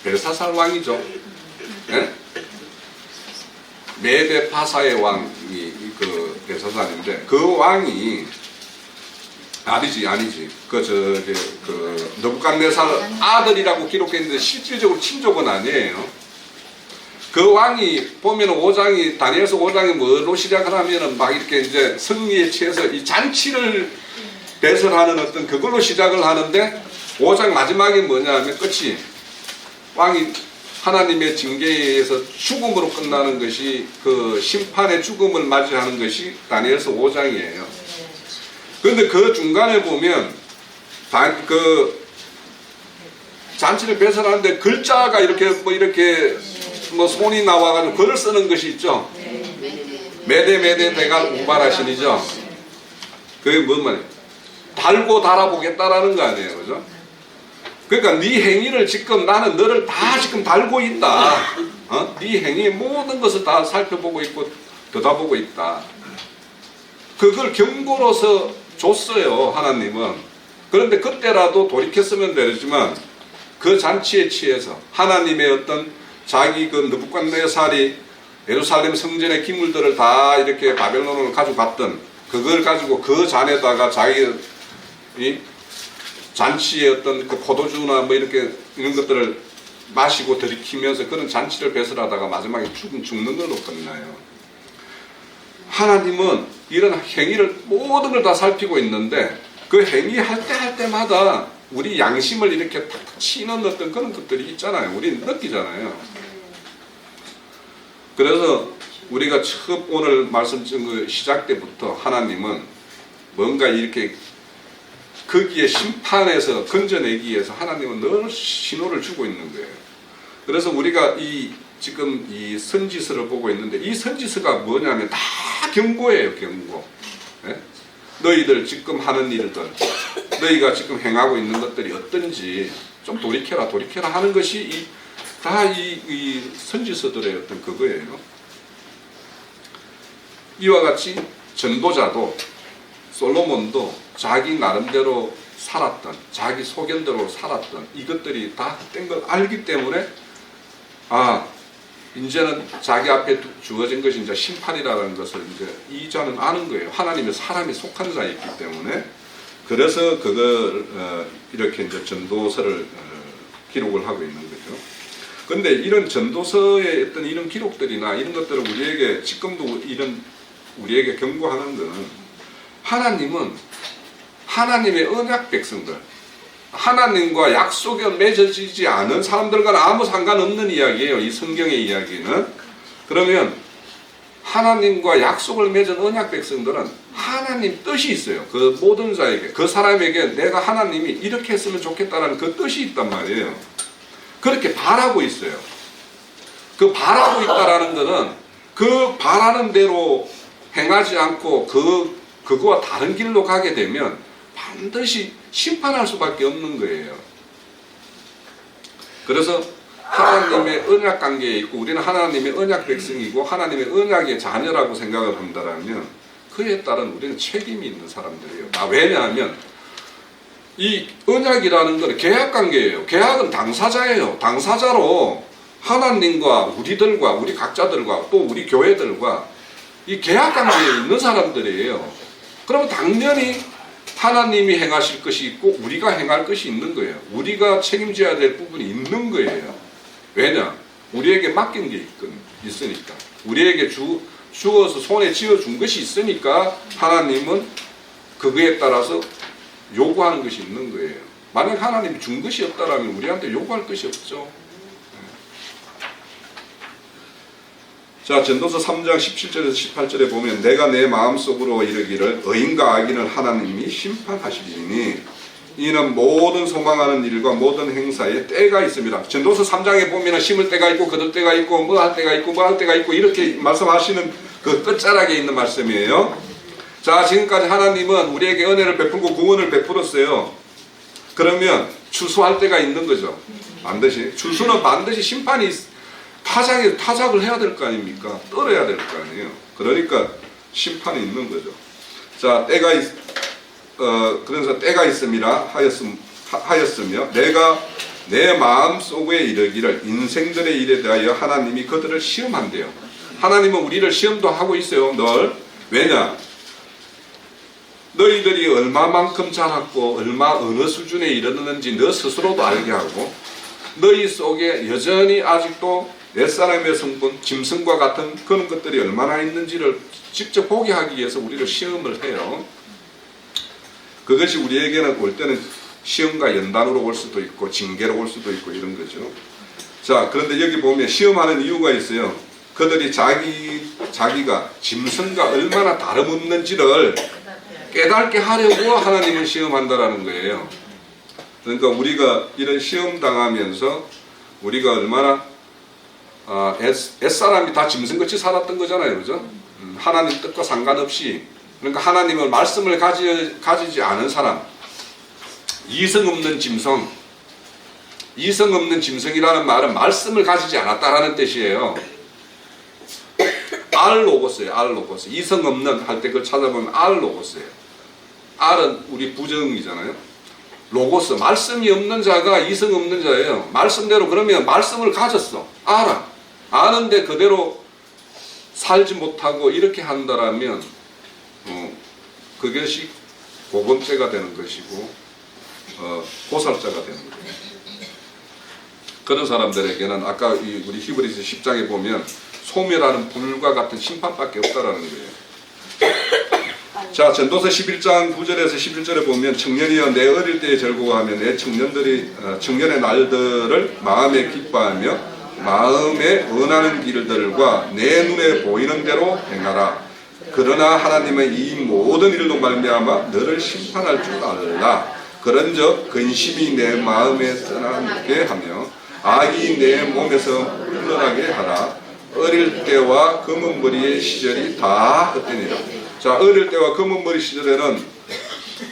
벨사살 왕이죠. 예? 메데 파사의 왕이 그 벨사살인데 그 왕이 아니지 그 느부갓네살 아들이라고 기록했는데 실질적으로 친족은 아니에요. 그 왕이 보면 5장이 다니엘서 5장이 뭐로 시작을 하면은 막 이렇게 이제 승리에 취해서 이 잔치를 배설하는 어떤 그걸로 시작을 하는데 5장 마지막에 뭐냐면 끝이 왕이 하나님의 징계에 의해서 죽음으로 끝나는 것이 그 심판의 죽음을 맞이하는 것이 다니엘서 5장이에요. 그런데 그 중간에 보면 그 잔치를 배설하는데 글자가 이렇게 뭐 손이 나와가지고 글을 쓰는 것이 있죠. 메데 대갈 우바라신이죠. 그게 뭔 말이에요? 달고 달아보겠다라는 거 아니에요, 그죠? 그러니까 네 행위를 지금 나는 너를 다 지금 달고 있다. 네 행위의 모든 것을 다 살펴보고 있고 들여다보고 있다. 그걸 경고로서 줬어요, 하나님은. 그런데 그때라도 돌이켰으면 되지만 그 잔치에 취해서 하나님의 어떤 자기 그 느부갓네살이 예루살렘 성전의 기물들을 다 이렇게 바벨론으로 가져갔던 그걸 가지고 그 잔에다가 자기 이 잔치의 어떤 그 포도주나 뭐 이렇게 이런 것들을 마시고 들이키면서 그런 잔치를 배설하다가 마지막에 죽는 걸로 끝나요. 하나님은 이런 행위를 모든 걸 다 살피고 있는데 그 행위 할 때마다 우리 양심을 이렇게 탁 치는 어떤 그런 것들이 있잖아요. 우리는 느끼잖아요. 그래서 우리가 처음 오늘 말씀 그 시작 때부터 하나님은 뭔가 이렇게 거기에 심판에서 건져내기 위해서 하나님은 늘 신호를 주고 있는 거예요. 그래서 우리가 지금 이 선지서를 보고 있는데 이 선지서가 뭐냐면 다 경고예요, 경고. 네? 너희들 지금 하는 일들, 너희가 지금 행하고 있는 것들이 어떤지 좀 돌이켜라 하는 것이 다 이 선지서들의 어떤 그거예요. 이와 같이 전도자도 솔로몬도 자기 나름대로 살았던, 자기 소견대로 살았던 이것들이 다 된 걸 알기 때문에 이제는 자기 앞에 주어진 것이 이제 심판이라는 것을 이제 이 자는 아는 거예요. 하나님의 사람이 속한 자이기 때문에. 그래서 그걸 이렇게 이제 전도서를 기록을 하고 있는 거죠. 그런데 이런 전도서의 어떤 이런 기록들이나 이런 것들을 우리에게 지금도 우리에게 경고하는 것은 하나님은 하나님의 언약 백성들, 하나님과 약속에 맺어지지 않은 사람들과는 아무 상관없는 이야기예요. 이 성경의 이야기는. 그러면 하나님과 약속을 맺은 언약 백성들은 하나님 뜻이 있어요. 그 모든 자에게, 그 사람에게 내가 하나님이 이렇게 했으면 좋겠다는 그 뜻이 있단 말이에요. 그렇게 바라고 있어요. 그 바라고 있다라는 것은 그 바라는 대로 행하지 않고 그거와 다른 길로 가게 되면 반드시 심판할 수밖에 없는 거예요. 그래서 하나님의 언약 관계에 있고 우리는 하나님의 언약 백성이고 하나님의 언약의 자녀라고 생각을 한다면 그에 따른 우리는 책임이 있는 사람들이에요. 왜냐하면 이 언약이라는 건 계약 관계예요. 계약은 당사자예요. 당사자로 하나님과 우리들과 우리 각자들과 또 우리 교회들과 이 계약 관계에 있는 사람들이에요. 그러면 당연히 하나님이 행하실 것이 있고 우리가 행할 것이 있는 거예요. 우리가 책임져야 될 부분이 있는 거예요. 왜냐? 우리에게 맡긴 게 있으니까. 우리에게 주어서 손에 쥐어준 것이 있으니까 하나님은 그거에 따라서 요구하는 것이 있는 거예요. 만약 하나님이 준 것이 없다면 우리한테 요구할 것이 없죠. 자, 전도서 3장 17절에서 18절에 보면 내가 내 마음속으로 이르기를 의인과 악인을 하나님이 심판하시리니 이는 모든 소망하는 일과 모든 행사에 때가 있습니다. 전도서 3장에 보면 심을 때가 있고 거둘 때가 있고 뭐 할 때가 있고 뭐 할 때가 있고 이렇게 말씀하시는 그 끝자락에 있는 말씀이에요. 자, 지금까지 하나님은 우리에게 은혜를 베풀고 구원을 베풀었어요. 그러면 추수할 때가 있는 거죠. 반드시 추수는 반드시 심판이 타작을 해야 될 거 아닙니까? 떨어야 될 거 아니에요. 그러니까 심판이 있는 거죠. 자, 그래서 때가 있음이라 하였으며 내가 내 마음속에 이르기를 인생들의 일에 대하여 하나님이 그들을 시험한대요. 하나님은 우리를 시험도 하고 있어요. 늘. 왜냐? 너희들이 얼마만큼 자랐고 어느 수준에 이르렀는지 너 스스로도 알게 하고 너희 속에 여전히 아직도 옛사람의 성분, 짐승과 같은 그런 것들이 얼마나 있는지를 직접 보게 하기 위해서 우리를 시험을 해요. 그것이 우리에게는 올 때는 시험과 연단으로 올 수도 있고 징계로 올 수도 있고 이런 거죠. 자, 그런데 여기 보면 시험하는 이유가 있어요. 그들이 자기가 짐승과 얼마나 다름없는지를 깨닫게 하려고 하나님은 시험한다라는 거예요. 그러니까 우리가 이런 시험 당하면서 우리가 얼마나 옛사람이 다 짐승같이 살았던 거잖아요. 그죠? 하나님 뜻과 상관없이, 그러니까 하나님을 말씀을 가지지 않은 사람, 이성 없는 짐승, 이성 없는 짐승이라는 말은 말씀을 가지지 않았다라는 뜻이에요. 알로고스예요. 알로고스. 이성 없는 할 때 그걸 찾아보면 알로고스예요. 알은 우리 부정이잖아요. 로고스, 말씀이 없는 자가 이성 없는 자예요. 말씀대로 그러면 말씀을 가졌어. 알아. 아는데 그대로 살지 못하고 이렇게 한다라면 그것이 고범죄가 되는 것이고 고살자가 되는 거예요. 그런 사람들에게는 아까 우리 히브리서 10장에 보면 소멸하는 불과 같은 심판밖에 없다라는 거예요. 자, 전도서 11장 9절에서 11절에 보면 청년이여 내 어릴 때에 즐거워하며 내 청년의 날들을 마음에 기뻐하며 마음에 원하는 길들과 내 눈에 보이는 대로 행하라. 그러나 하나님은 이 모든 일로 말미암아 너를 심판할 줄 알라. 그런즉 근심이 내 마음에 떠나게 하며 악이 내 몸에서 흘러나게 하라. 어릴 때와 검은 머리의 시절이 다 헛되니라. 자, 어릴 때와 검은 머리 시절에는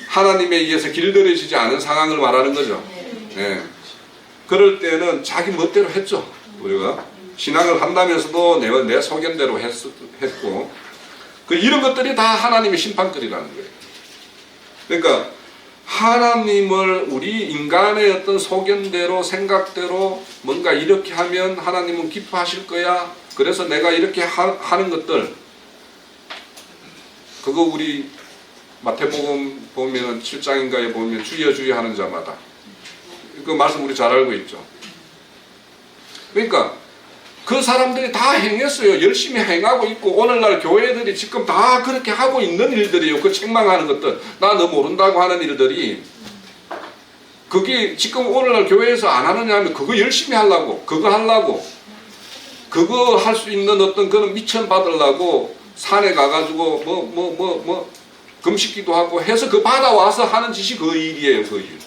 하나님에 의해서 길들여지지 않은 상황을 말하는 거죠. 예. 그럴 때는 자기 멋대로 했죠. 우리가 신앙을 한다면서도 내 소견대로 했고 이런 것들이 다 하나님의 심판거리라는 거예요. 그러니까 하나님을 우리 인간의 어떤 소견대로 생각대로 뭔가 이렇게 하면 하나님은 기뻐하실 거야. 그래서 내가 이렇게 하는 것들, 그거 우리 마태복음 보면 7장인가에 보면 주여 주여 하는 자마다 그 말씀 우리 잘 알고 있죠. 그러니까 그 사람들이 다 행했어요. 열심히 행하고 있고 오늘날 교회들이 지금 다 그렇게 하고 있는 일들이에요. 그 책망하는 것들, 나 너 모른다고 하는 일들이 그게 지금 오늘날 교회에서 안 하느냐 하면 그거 열심히 하려고, 그거 하려고, 그거 할 수 있는 어떤 그런 미천 받으려고 산에 가가지고 뭐 금식기도 하고 해서 그 받아와서 하는 짓이 그 일이에요. 그 일.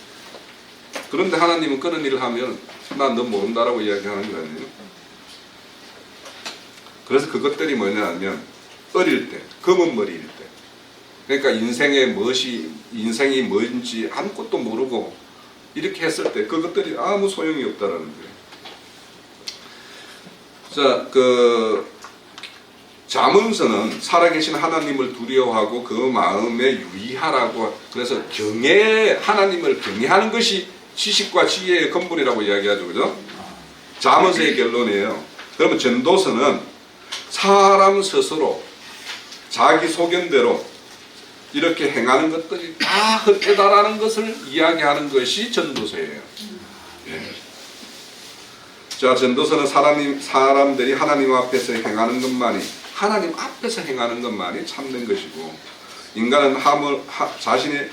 그런데 하나님은 그런 일을 하면 난 너 모른다라고 이야기하는 거 아니에요. 그래서 그것들이 뭐냐면 어릴 때, 검은 머리일 때, 그러니까 인생이 뭔지 아무것도 모르고 이렇게 했을 때 그것들이 아무 소용이 없다라는 거예요. 자, 잠언서는 살아계신 하나님을 두려워하고 그 마음에 유의하라고, 그래서 하나님을 경외하는 것이 지식과 지혜의 근본이라고 이야기하죠. 그죠? 잠언서의 결론이에요. 그러면 전도서는 사람 스스로 자기 소견대로 이렇게 행하는 것들이 다 헛되다라는 것을 이야기하는 것이 전도서예요. 예. 자, 전도서는 사람들이 하나님 앞에서 행하는 것만이, 하나님 앞에서 행하는 것만이 참된 것이고, 인간은 자신의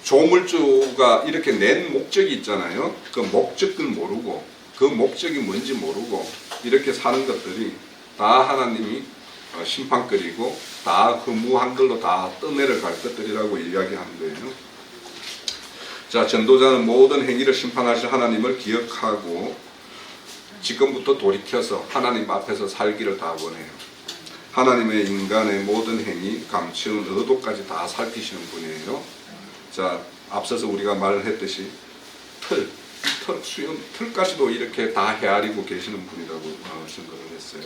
조물주가 이렇게 낸 목적이 있잖아요. 그 목적을 모르고, 그 목적이 뭔지 모르고 이렇게 사는 것들이 다 하나님이 심판거리고 다 허무한 걸로 다 떠내려갈 것들이라고 이야기하는 거예요. 자, 전도자는 모든 행위를 심판하실 하나님을 기억하고 지금부터 돌이켜서 하나님 앞에서 살기를 다 원해요. 하나님의 인간의 모든 행위, 감추는 의도까지 다 살피시는 분이에요. 자, 앞서서 우리가 말을 했듯이 틀까지도 이렇게 다 헤아리고 계시는 분이라고 생각을 했어요.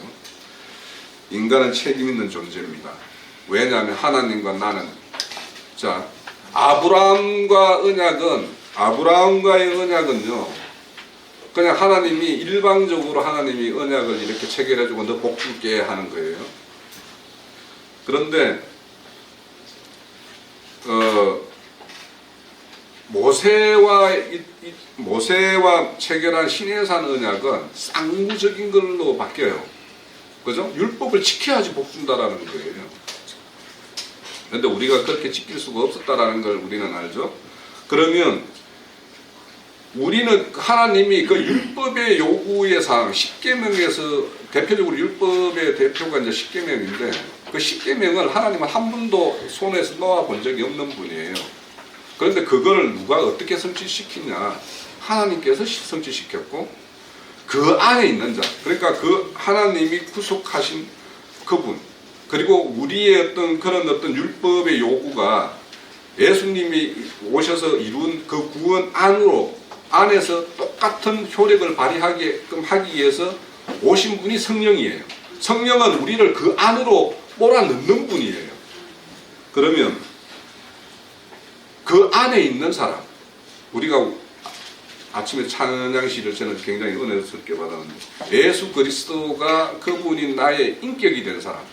인간은 책임 있는 존재입니다. 왜냐하면 하나님과 나는 자, 아브라함과의 언약은요, 그냥 하나님이 일방적으로 하나님이 언약을 이렇게 체결해주고 너 복 줄게 하는 거예요. 그런데 모세와 체결한 시내산 언약은 쌍무적인 걸로 바뀌어요. 그죠? 율법을 지켜야지 복 준다라는 거예요. 그런데 우리가 그렇게 지킬 수가 없었다라는 걸 우리는 알죠. 그러면 우리는 하나님이 그 율법의 요구의 사항, 10계명에서 대표적으로 율법의 대표가 이제 10계명인데 그 10계명을 하나님은 한 번도 손에서 놓아 본 적이 없는 분이에요. 그런데 그거를 누가 어떻게 성취시키냐? 하나님께서 성취시켰고 그 안에 있는 자, 그러니까 그 하나님이 구속하신 그분, 그리고 우리의 그런 율법의 요구가 예수님이 오셔서 이룬 그 구원 안에서 똑같은 효력을 발휘하게끔 하기 위해서 오신 분이 성령이에요. 성령은 우리를 그 안으로 몰아넣는 분이에요. 그러면 그 안에 있는 사람, 우리가 아침에 찬양시를 저는 굉장히 은혜스럽게 받았는데 예수 그리스도가 그분이 나의 인격이 된 사람,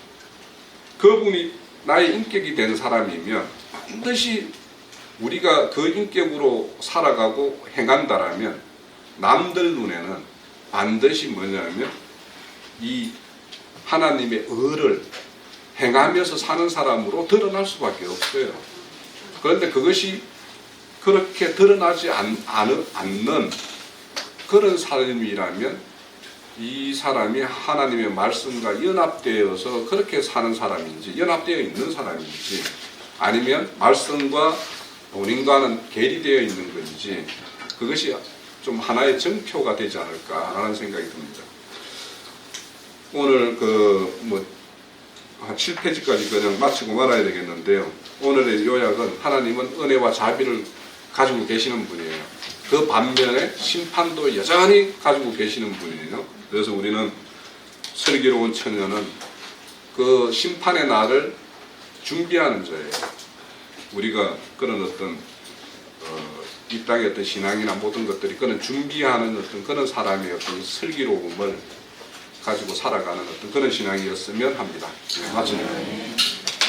그분이 나의 인격이 된 사람이면 반드시 우리가 그 인격으로 살아가고 행한다라면 남들 눈에는 반드시 뭐냐면 이 하나님의 의를 행하면서 사는 사람으로 드러날 수밖에 없어요. 그런데 그것이 그렇게 드러나지 않는 그런 삶이라면 이 사람이 하나님의 말씀과 연합되어서 그렇게 사는 사람인지, 연합되어 있는 사람인지, 아니면 말씀과 본인과는 괴리되어 있는 건지, 그것이 좀 하나의 정표가 되지 않을까라는 생각이 듭니다. 오늘 한 7페이지까지 그냥 마치고 말아야 되겠는데요. 오늘의 요약은 하나님은 은혜와 자비를 가지고 계시는 분이에요. 그 반면에 심판도 여전히 가지고 계시는 분이에요. 그래서 우리는 슬기로운 처녀는 그 심판의 날을 준비하는 자예요. 우리가 그런 이 땅의 어떤 신앙이나 모든 것들이 그런 준비하는 그런 사람의 슬기로움을 가지고 살아가는 그런 신앙이었으면 합니다. 네, 마칩니다.